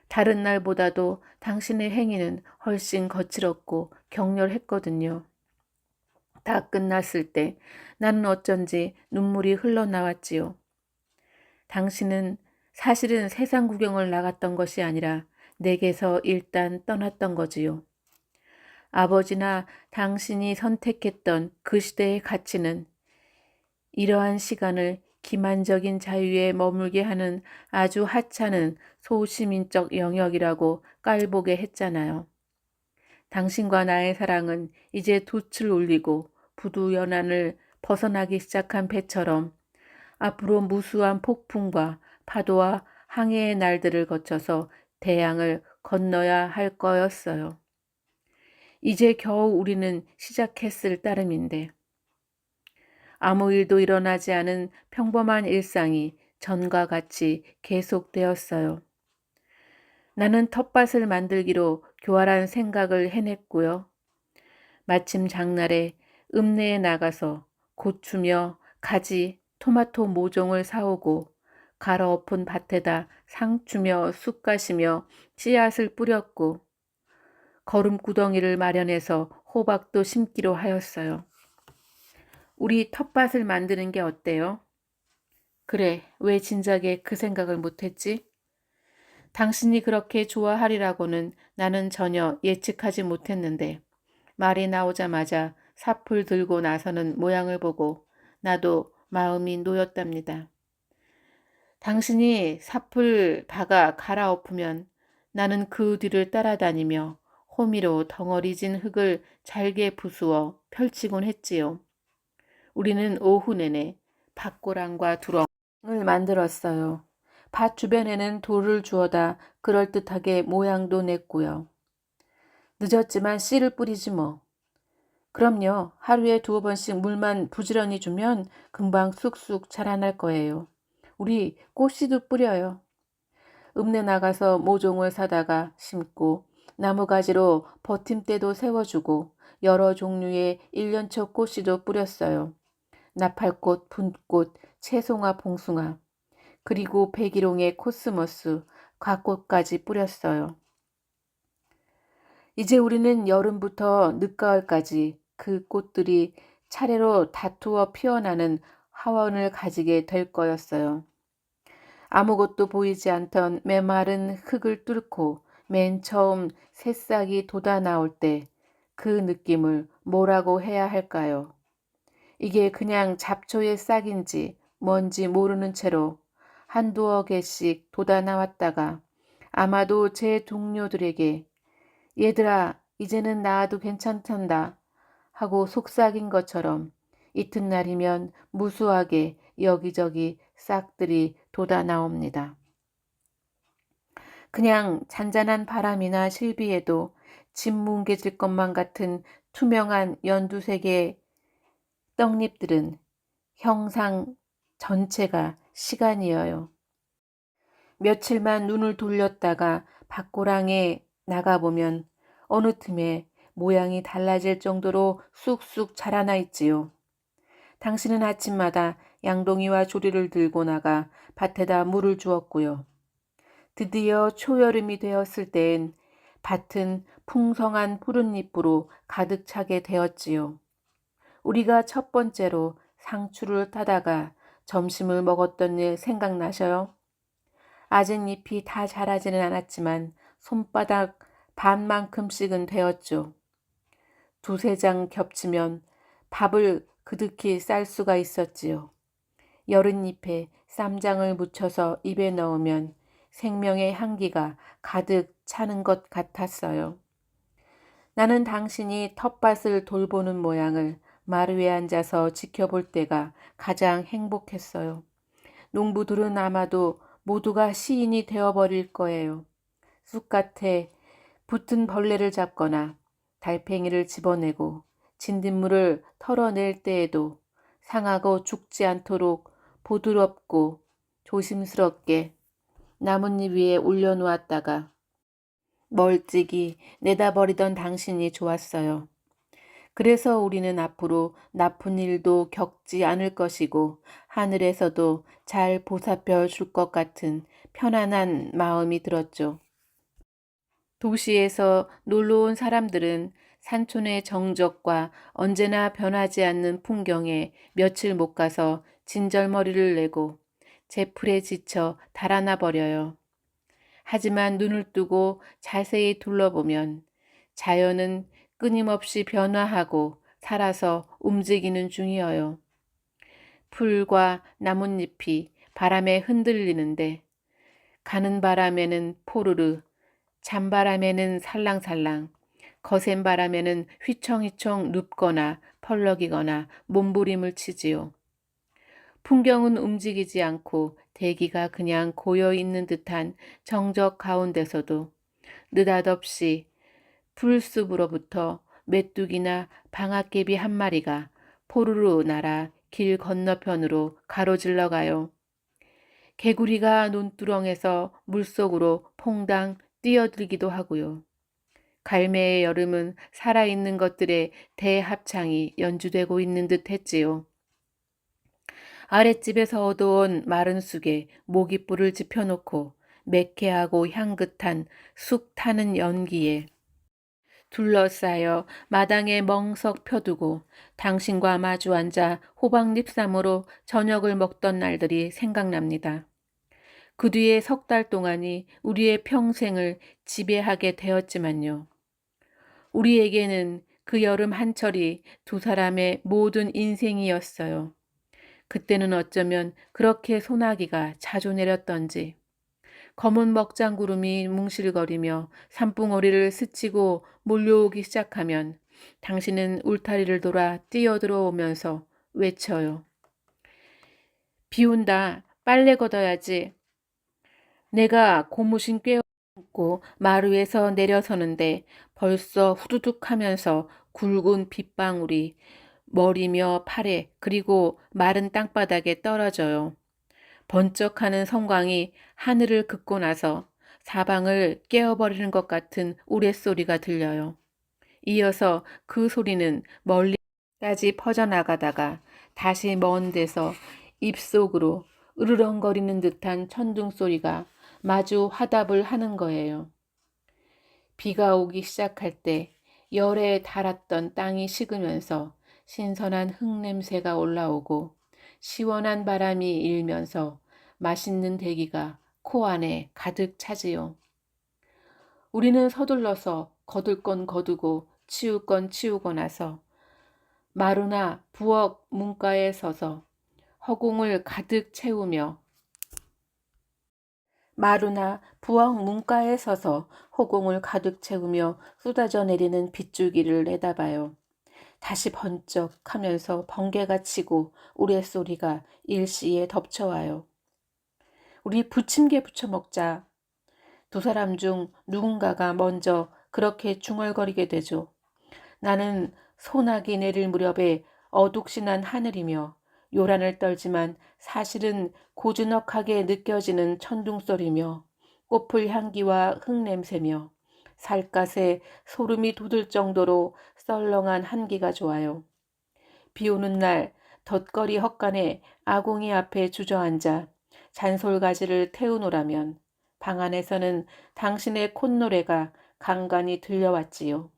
다른 날보다도 당신의 행위는 훨씬 거칠었고 격렬했거든요. 다 끝났을 때 나는 어쩐지 눈물이 흘러나왔지요. 당신은 사실은 세상 구경을 나갔던 것이 아니라 내게서 일단 떠났던 거지요. 아버지나 당신이 선택했던 그 시대의 가치는 이러한 시간을 기만적인 자유에 머물게 하는 아주 하찮은 소시민적 영역이라고 깔보게 했잖아요. 당신과 나의 사랑은 이제 돛을 올리고 부두연안을 벗어나기 시작한 배처럼 앞으로 무수한 폭풍과 파도와 항해의 날들을 거쳐서 대양을 건너야 할 거였어요. 이제 겨우 우리는 시작했을 따름인데 아무 일도 일어나지 않은 평범한 일상이 전과 같이 계속되었어요. 나는 텃밭을 만들기로 교활한 생각을 해냈고요. 마침 장날에 읍내에 나가서 고추며 가지, 토마토 모종을 사오고 갈아엎은 밭에다 상추며 쑥갓이며 씨앗을 뿌렸고 거름구덩이를 마련해서 호박도 심기로 하였어요. 우리 텃밭을 만드는 게 어때요? 그래, 왜 진작에 그 생각을 못했지? 당신이 그렇게 좋아하리라고는 나는 전혀 예측하지 못했는데 말이 나오자마자 삽을 들고 나서는 모양을 보고 나도 마음이 놓였답니다. 당신이 삽을 박아 갈아엎으면 나는 그 뒤를 따라다니며 호미로 덩어리진 흙을 잘게 부수어 펼치곤 했지요. 우리는 오후 내내 밭고랑과 두렁을 만들었어요. 밭 주변에는 돌을 주워다 그럴듯하게 모양도 냈고요. 늦었지만 씨를 뿌리지 뭐. 그럼요. 하루에 2번씩 물만 부지런히 주면 금방 쑥쑥 자라날 거예요. 우리 꽃씨도 뿌려요. 읍내 나가서 모종을 사다가 심고 나무가지로 버팀대도 세워주고 여러 종류의 일년초 꽃씨도 뿌렸어요. 나팔꽃, 분꽃, 채송화, 봉숭아, 그리고 백일홍의 코스모스, 곽꽃까지 뿌렸어요. 이제 우리는 여름부터 늦가을까지 그 꽃들이 차례로 다투어 피어나는 하원을 가지게 될 거였어요. 아무것도 보이지 않던 메마른 흙을 뚫고 맨 처음 새싹이 돋아 나올 때 그 느낌을 뭐라고 해야 할까요? 이게 그냥 잡초의 싹인지 뭔지 모르는 채로 한두어 개씩 돋아 나왔다가 아마도 제 동료들에게 얘들아 이제는 나아도 괜찮단다 하고 속삭인 것처럼 이튿날이면 무수하게 여기저기 싹들이 돋아 나옵니다. 그냥 잔잔한 바람이나 실비에도 짓 뭉개질 것만 같은 투명한 연두색의 떡잎들은 형상 전체가 시간이어요. 며칠만 눈을 돌렸다가 밭고랑에 나가보면 어느 틈에 모양이 달라질 정도로 쑥쑥 자라나 있지요. 당신은 아침마다 양동이와 조리를 들고 나가 밭에다 물을 주었고요. 드디어 초여름이 되었을 때엔 밭은 풍성한 푸른잎으로 가득 차게 되었지요. 우리가 첫 번째로 상추를 따다가 점심을 먹었던 일 생각나셔요? 아직 잎이 다 자라지는 않았지만 손바닥 반만큼씩은 되었죠. 2-3장 겹치면 밥을 그득히 쌀 수가 있었지요. 여른 잎에 쌈장을 묻혀서 입에 넣으면 생명의 향기가 가득 차는 것 같았어요. 나는 당신이 텃밭을 돌보는 모양을 마루에 앉아서 지켜볼 때가 가장 행복했어요. 농부들은 아마도 모두가 시인이 되어버릴 거예요. 쑥갓에 붙은 벌레를 잡거나 달팽이를 집어내고 진딧물을 털어낼 때에도 상하고 죽지 않도록 부드럽고 조심스럽게 나뭇잎 위에 올려놓았다가 멀찍이 내다버리던 당신이 좋았어요. 그래서 우리는 앞으로 나쁜 일도 겪지 않을 것이고 하늘에서도 잘 보살펴 줄 것 같은 편안한 마음이 들었죠. 도시에서 놀러 온 사람들은 산촌의 정적과 언제나 변하지 않는 풍경에 며칠 못 가서 진절머리를 내고 제풀에 지쳐 달아나 버려요. 하지만 눈을 뜨고 자세히 둘러보면 자연은 끊임없이 변화하고 살아서 움직이는 중이어요. 풀과 나뭇잎이 바람에 흔들리는데 가는 바람에는 포르르, 찬바람에는 살랑살랑, 거센 바람에는 휘청휘청 눕거나 펄럭이거나 몸부림을 치지요. 풍경은 움직이지 않고 대기가 그냥 고여 있는 듯한 정적 가운데서도 느닷없이 풀숲으로부터 메뚜기나 방앗개비 한 마리가 포르르 날아 길 건너편으로 가로질러 가요. 개구리가 논두렁에서 물속으로 퐁당 뛰어들기도 하고요. 갈매의 여름은 살아있는 것들의 대합창이 연주되고 있는 듯 했지요. 아랫집에서 얻어온 마른 쑥에 모깃불을 지펴놓고 매캐하고 향긋한 쑥 타는 연기에 둘러싸여 마당에 멍석 펴두고 당신과 마주 앉아 호박잎쌈으로 저녁을 먹던 날들이 생각납니다. 그 뒤에 석 달 동안이 우리의 평생을 지배하게 되었지만요. 우리에게는 그 여름 한철이 두 사람의 모든 인생이었어요. 그때는 어쩌면 그렇게 소나기가 자주 내렸던지 검은 먹장구름이 뭉실거리며 산봉우리를 스치고 몰려오기 시작하면 당신은 울타리를 돌아 뛰어들어오면서 외쳐요. 비 온다. 빨래 걷어야지. 내가 고무신 꿰어안고 마루에서 내려서는데 벌써 후두둑 하면서 굵은 빗방울이 머리며 팔에 그리고 마른 땅바닥에 떨어져요. 번쩍하는 성광이 하늘을 긋고 나서 사방을 깨어버리는 것 같은 우레소리가 들려요. 이어서 그 소리는 멀리까지 퍼져나가다가 다시 먼 데서 입속으로 으르렁거리는 듯한 천둥소리가 마주 화답을 하는 거예요. 비가 오기 시작할 때 열에 달았던 땅이 식으면서 신선한 흙냄새가 올라오고 시원한 바람이 일면서 맛있는 대기가 코 안에 가득 차지요. 우리는 서둘러서 거둘 건 거두고 치울 건 치우고 나서 마루나 부엌 문가에 서서 허공을 가득 채우며 허공을 가득 채우며 쏟아져 내리는 빗줄기를 내다봐요. 다시 번쩍하면서 번개가 치고 우레소리가 일시에 덮쳐와요. 우리 부침개 부쳐 먹자. 두 사람 중 누군가가 먼저 그렇게 중얼거리게 되죠. 나는 소나기 내릴 무렵에 어둑신한 하늘이며 요란을 떨지만 사실은 고즈넉하게 느껴지는 천둥소리며 꽃풀 향기와 흙냄새며 살갗에 소름이 돋을 정도로 썰렁한 한기가 좋아요. 비 오는 날 덧거리 헛간에 아궁이 앞에 주저앉아 잔솔가지를 태우노라면 방 안에서는 당신의 콧노래가 간간히 들려왔지요.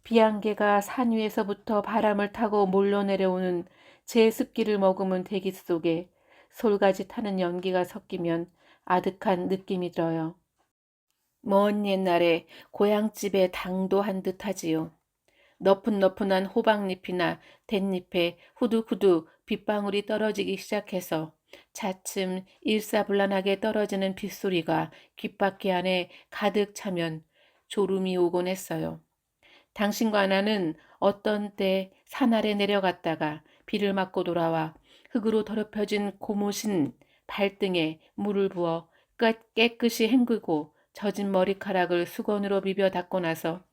비안개가 산 위에서부터 바람을 타고 몰려내려오는 제습기를 머금은 대기 속에 솔가지 타는 연기가 섞이면 아득한 느낌이 들어요. 먼 옛날에 고향집에 당도한 듯하지요. 너푼너푼한 호박잎이나 댄잎에 후두후두 빗방울이 떨어지기 시작해서 차츰 일사불란하게 떨어지는 빗소리가 귓바퀴 안에 가득 차면 졸음이 오곤 했어요. 당신과 나는 어떤 때 산 아래 내려갔다가 비를 맞고 돌아와 흙으로 더럽혀진 고무신 발등에 물을 부어 깨끗이 헹구고 젖은 머리카락을 수건으로 비벼 닦고 나서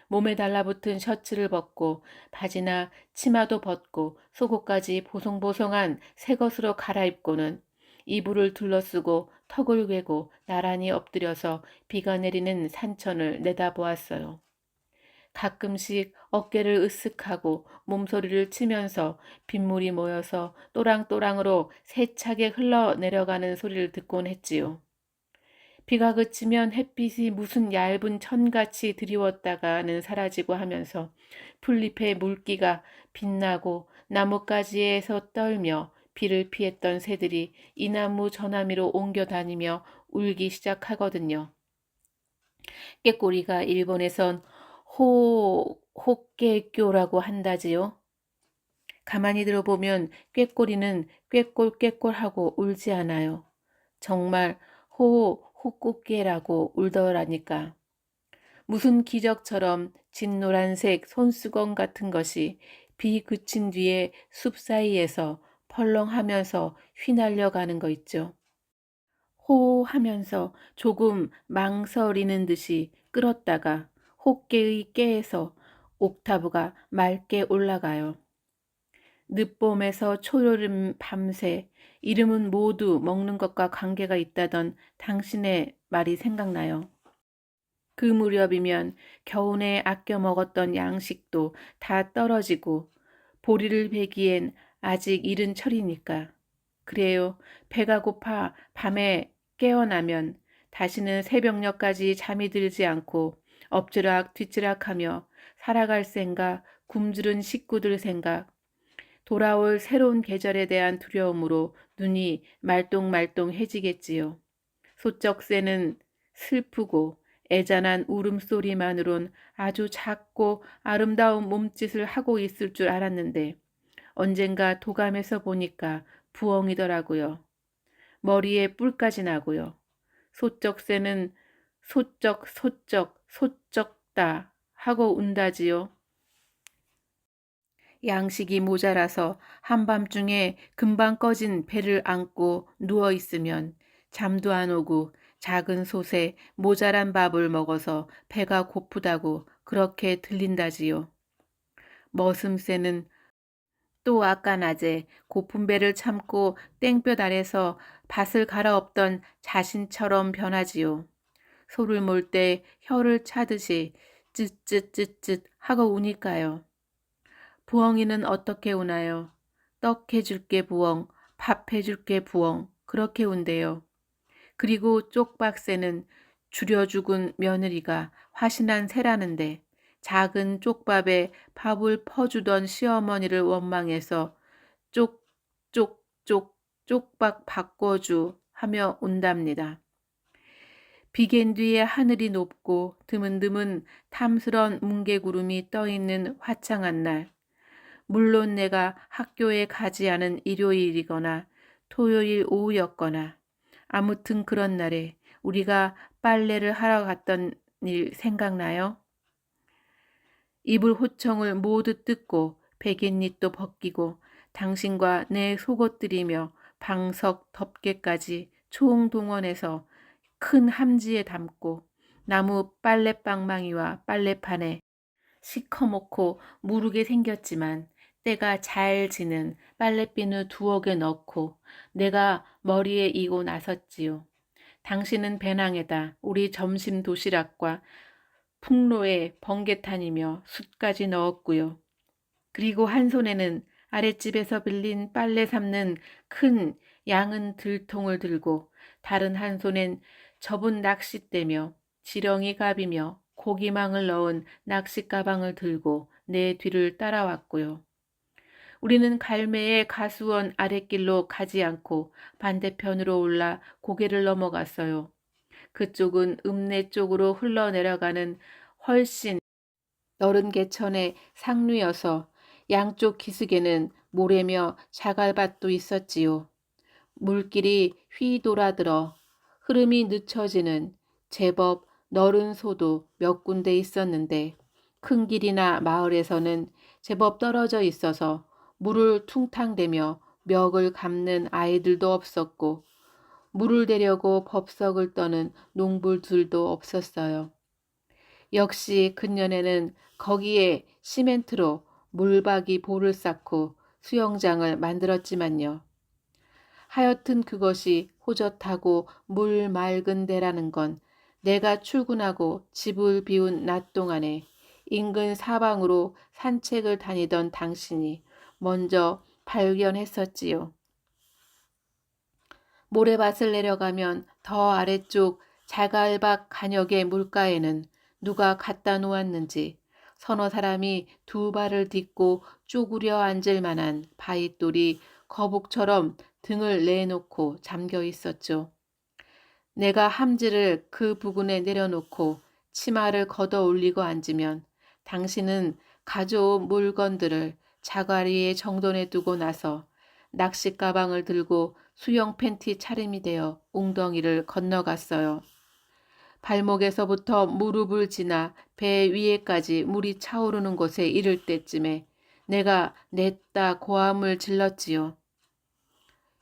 몸에 달라붙은 셔츠를 벗고 바지나 치마도 벗고 속옷까지 보송보송한 새 것으로 갈아입고는 이불을 둘러쓰고 턱을 괴고 나란히 엎드려서 비가 내리는 산천을 내다보았어요. 가끔씩 어깨를 으쓱하고 몸소리를 치면서 빗물이 모여서 또랑또랑으로 세차게 흘러내려가는 소리를 듣곤 했지요. 비가 그치면 햇빛이 무슨 얇은 천같이 드리웠다가는 사라지고 하면서 풀잎의 물기가 빛나고 나뭇가지에서 떨며 비를 피했던 새들이 이 나무 저 나무로 옮겨 다니며 울기 시작하거든요. 깨꼬리가 일본에선 호깨교라고 한다지요. 가만히 들어보면 꾀꼬리는 꾀꼴꾀꼴하고 울지 않아요. 정말 호꽃게라고 울더라니까. 무슨 기적처럼 진노란색 손수건 같은 것이 비 그친 뒤에 숲 사이에서 펄렁하면서 휘날려 가는 거 있죠. 호 하면서 조금 망설이는 듯이 끌었다가 호깨의 깨에서 옥타브가 맑게 올라가요. 늦봄에서 초여름 밤새 이름은 모두 먹는 것과 관계가 있다던 당신의 말이 생각나요. 그 무렵이면 겨우내 아껴 먹었던 양식도 다 떨어지고 보리를 베기엔 아직 이른 철이니까. 그래요. 배가 고파 밤에 깨어나면 다시는 새벽녘까지 잠이 들지 않고 엎드락 뒤치락하며 살아갈 생각, 굶주린 식구들 생각, 돌아올 새로운 계절에 대한 두려움으로 눈이 말똥말똥해지겠지요. 소쩍새는 슬프고 애잔한 울음소리만으론 아주 작고 아름다운 몸짓을 하고 있을 줄 알았는데 언젠가 도감에서 보니까 부엉이더라고요. 머리에 뿔까지 나고요. 소쩍새는 소쩍다 하고 운다지요. 양식이 모자라서 한밤중에 금방 꺼진 배를 안고 누워 있으면 잠도 안 오고 작은 솥에 모자란 밥을 먹어서 배가 고프다고 그렇게 들린다지요. 머슴새는 또 아까 낮에 고픈 배를 참고 땡볕 아래서 밭을 갈아엎던 자신처럼 변하지요. 소를 몰 때 혀를 차듯이 쯧쯧쯧쯧 하고 우니까요. 부엉이는 어떻게 우나요? 떡 해줄게 부엉, 밥 해줄게 부엉, 그렇게 운대요. 그리고 쪽박새는 줄여 죽은 며느리가 화신한 새라는데 작은 쪽밥에 밥을 퍼주던 시어머니를 원망해서 쪽박 바꿔주 하며 운답니다. 비갠 뒤에 하늘이 높고 드문드문 탐스런 뭉게구름이 떠있는 화창한 날, 물론 내가 학교에 가지 않은 일요일이거나 토요일 오후였거나 아무튼 그런 날에 우리가 빨래를 하러 갔던 일 생각나요? 이불 호청을 모두 뜯고 베갯잎도 벗기고 당신과 내 속옷들이며 방석 덮개까지 총동원해서 큰 함지에 담고 나무 빨래방망이와 빨래판에 시커멓고 무르게 생겼지만 때가 잘 지는 빨래비누 2억에 넣고 내가 머리에 이고 나섰지요. 당신은 배낭에다 우리 점심 도시락과 풍로에 번개탄이며 숯까지 넣었고요. 그리고 한 손에는 아랫집에서 빌린 빨래 삶는 큰 양은 들통을 들고 다른 한 손엔 접은 낚싯대며 지렁이 갑이며 고기망을 넣은 낚시 가방을 들고 내 뒤를 따라왔고요. 우리는 갈매의 가수원 아랫길로 가지 않고 반대편으로 올라 고개를 넘어갔어요. 그쪽은 읍내 쪽으로 흘러내려가는 훨씬 너른 개천의 상류여서 양쪽 기슭에는 모래며 자갈밭도 있었지요. 물길이 휘돌아들어 흐름이 늦춰지는 제법 너른 소도 몇 군데 있었는데 큰 길이나 마을에서는 제법 떨어져 있어서 물을 퉁탕대며 멱을 감는 아이들도 없었고 물을 대려고 법석을 떠는 농부들도 없었어요. 역시 근년에는 거기에 시멘트로 물박이 볼을 쌓고 수영장을 만들었지만요. 하여튼 그것이 호젓하고 물 맑은 데라는 건 내가 출근하고 집을 비운 낮 동안에 인근 사방으로 산책을 다니던 당신이 먼저 발견했었지요. 모래밭을 내려가면 더 아래쪽 자갈밭 간역의 물가에는 누가 갖다 놓았는지 서너 사람이 두 발을 딛고 쪼그려 앉을 만한 바윗돌이 거북처럼 등을 내놓고 잠겨 있었죠. 내가 함지를 그 부근에 내려놓고 치마를 걷어 올리고 앉으면 당신은 가져온 물건들을 자갈이에 정돈해 두고 나서 낚시 가방을 들고 수영 팬티 차림이 되어 웅덩이를 건너갔어요. 발목에서부터 무릎을 지나 배 위에까지 물이 차오르는 곳에 이를 때쯤에 내가 냈다 고함을 질렀지요.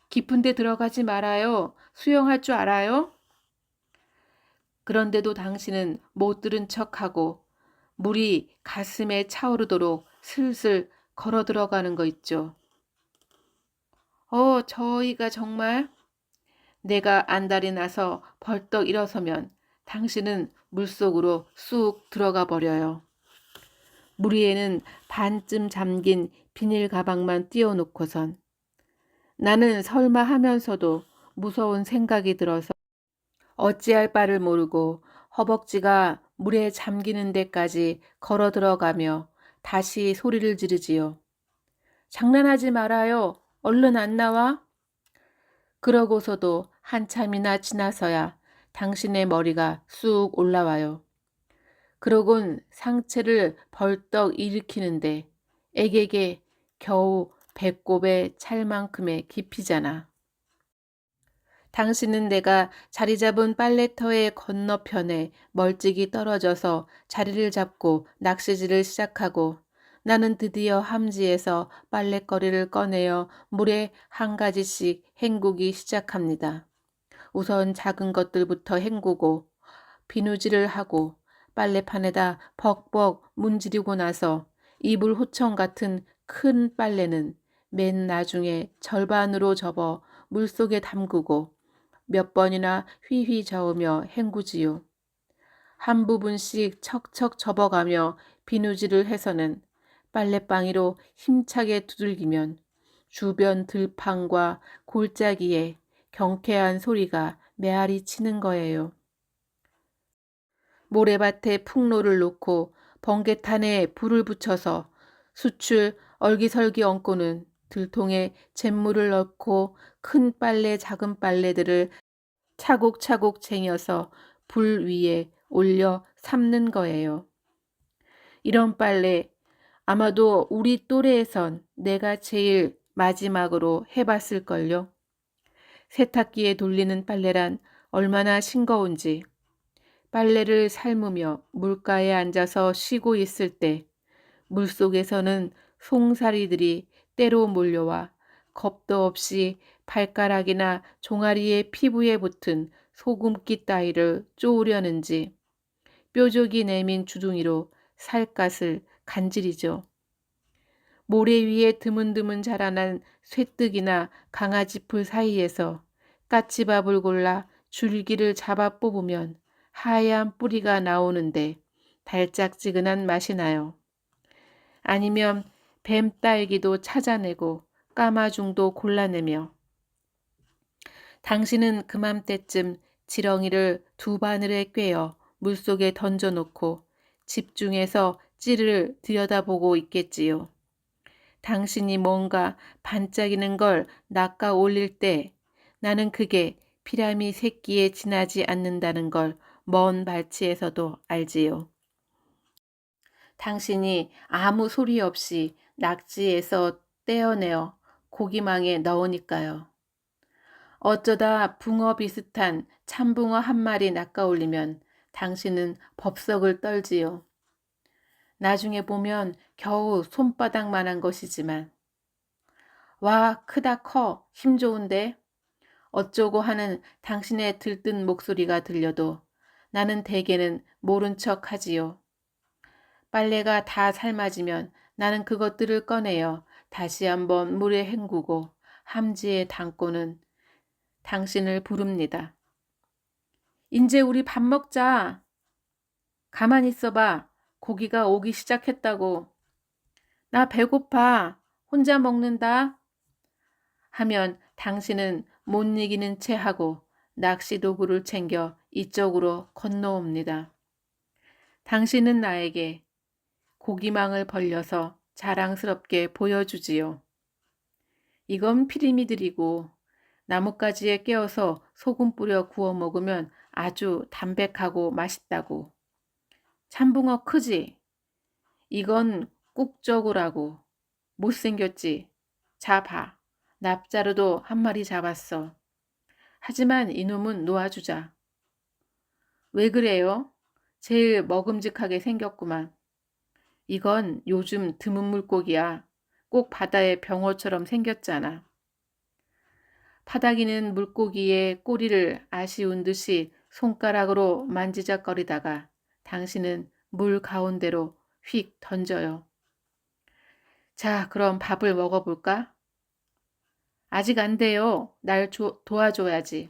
깊은 데 들어가지 말아요. 수영할 줄 알아요? 그런데도 당신은 못 들은 척하고 물이 가슴에 차오르도록 슬슬 걸어 들어가는 거 있죠. 저희가 정말 내가 안달이 나서 벌떡 일어서면 당신은 물속으로 쑥 들어가 버려요. 물 위에는 반쯤 잠긴 비닐 가방만 띄워놓고선 나는 설마 하면서도 무서운 생각이 들어서 어찌할 바를 모르고 허벅지가 물에 잠기는 데까지 걸어 들어가며 다시 소리를 지르지요. 장난하지 말아요. 얼른 안 나와? 그러고서도 한참이나 지나서야 당신의 머리가 쑥 올라와요. 그러곤 상체를 벌떡 일으키는데 애게게 겨우 배꼽에 찰 만큼의 깊이잖아. 당신은 내가 자리 잡은 빨래터의 건너편에 멀찍이 떨어져서 자리를 잡고 낚시질을 시작하고 나는 드디어 함지에서 빨랫거리를 꺼내어 물에 한 가지씩 헹구기 시작합니다. 우선 작은 것들부터 헹구고 비누질을 하고 빨래판에다 벅벅 문지르고 나서 이불 호청 같은 큰 빨래는 맨 나중에 절반으로 접어 물속에 담그고 몇 번이나 휘휘 저으며 헹구지요. 한 부분씩 척척 접어가며 비누질을 해서는 빨랫방이로 힘차게 두들기면 주변 들판과 골짜기에 경쾌한 소리가 메아리 치는 거예요. 모래밭에 풍로를 놓고 번개탄에 불을 붙여서 수출 얼기설기 얹고는 들통에 잿물을 넣고 큰 빨래 작은 빨래들을 차곡차곡 쟁여서 불 위에 올려 삶는 거예요. 이런 빨래 아마도 우리 또래에선 내가 제일 마지막으로 해봤을걸요. 세탁기에 돌리는 빨래란 얼마나 싱거운지. 빨래를 삶으며 물가에 앉아서 쉬고 있을 때 물속에서는 송사리들이 때로 몰려와 겁도 없이 발가락이나 종아리의 피부에 붙은 소금기 따위를 쪼으려는지 뾰족이 내민 주둥이로 살갗을 간지리죠. 모래 위에 드문드문 자라난 쇠뜨기나 강아지풀 사이에서 까치밥을 골라 줄기를 잡아 뽑으면 하얀 뿌리가 나오는데 달짝지근한 맛이 나요. 아니면 뱀딸기도 찾아내고 까마중도 골라내며 당신은 그맘때쯤 지렁이를 두 바늘에 꿰어 물속에 던져놓고 집중해서 찌를 들여다보고 있겠지요. 당신이 뭔가 반짝이는 걸 낚아 올릴 때 나는 그게 피라미 새끼에 지나지 않는다는 걸 먼 발치에서도 알지요. 당신이 아무 소리 없이 낙지에서 떼어내어 고기망에 넣으니까요. 어쩌다 붕어 비슷한 참붕어 한 마리 낚아올리면 당신은 법석을 떨지요. 나중에 보면 겨우 손바닥만한 것이지만 와 크다 커 힘 좋은데 어쩌고 하는 당신의 들뜬 목소리가 들려도 나는 대개는 모른 척 하지요. 빨래가 다 삶아지면 나는 그것들을 꺼내어 다시 한번 물에 헹구고 함지에 담고는 당신을 부릅니다. 인제 우리 밥 먹자. 가만히 있어봐. 고기가 오기 시작했다고. 나 배고파. 혼자 먹는다. 하면 당신은 못 이기는 채 하고 낚시 도구를 챙겨 이쪽으로 건너옵니다. 당신은 나에게 고기망을 벌려서 자랑스럽게 보여주지요. 이건 피리미 들이고 나뭇가지에 깨어서 소금 뿌려 구워 먹으면 아주 담백하고 맛있다고. 참붕어 크지? 이건 꾹저구라고. 못생겼지? 잡아. 납자루도 한 마리 잡았어. 하지만 이놈은 놓아주자. 왜 그래요? 제일 먹음직하게 생겼구만. 이건 요즘 드문 물고기야. 꼭 바다의 병어처럼 생겼잖아. 파닥이는 물고기의 꼬리를 아쉬운 듯이 손가락으로 만지작거리다가 당신은 물 가운데로 휙 던져요. 자, 그럼 밥을 먹어볼까? 아직 안 돼요. 날 도와줘야지.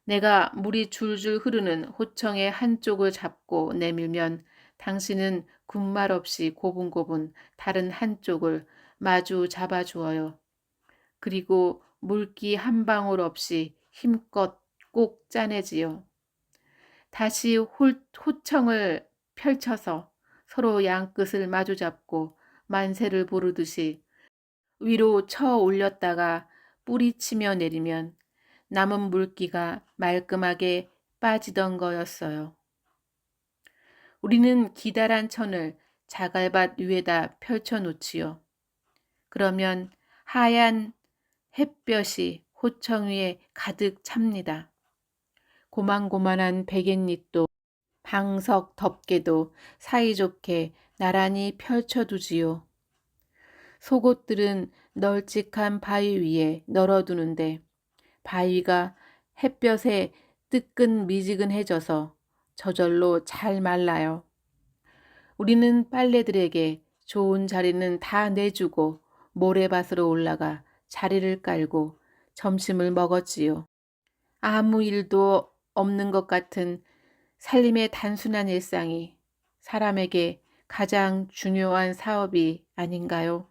내가 물이 줄줄 흐르는 호청의 한쪽을 잡고 내밀면 당신은 군말 없이 고분고분 다른 한쪽을 마주 잡아주어요. 그리고 물기 한 방울 없이 힘껏 꼭 짜내지요. 다시 호청을 펼쳐서 서로 양끝을 마주잡고 만세를 부르듯이 위로 쳐 올렸다가 뿌리치며 내리면 남은 물기가 말끔하게 빠지던 거였어요. 우리는 기다란 천을 자갈밭 위에다 펼쳐놓지요. 그러면 하얀 햇볕이 호청 위에 가득 찹니다. 고만고만한 백엔잎도 방석 덮개도 사이좋게 나란히 펼쳐두지요. 속옷들은 널찍한 바위 위에 널어두는데 바위가 햇볕에 뜨끈미지근해져서 저절로 잘 말라요. 우리는 빨래들에게 좋은 자리는 다 내주고 모래밭으로 올라가 자리를 깔고 점심을 먹었지요. 아무 일도 없는 것 같은 살림의 단순한 일상이 사람에게 가장 중요한 사업이 아닌가요?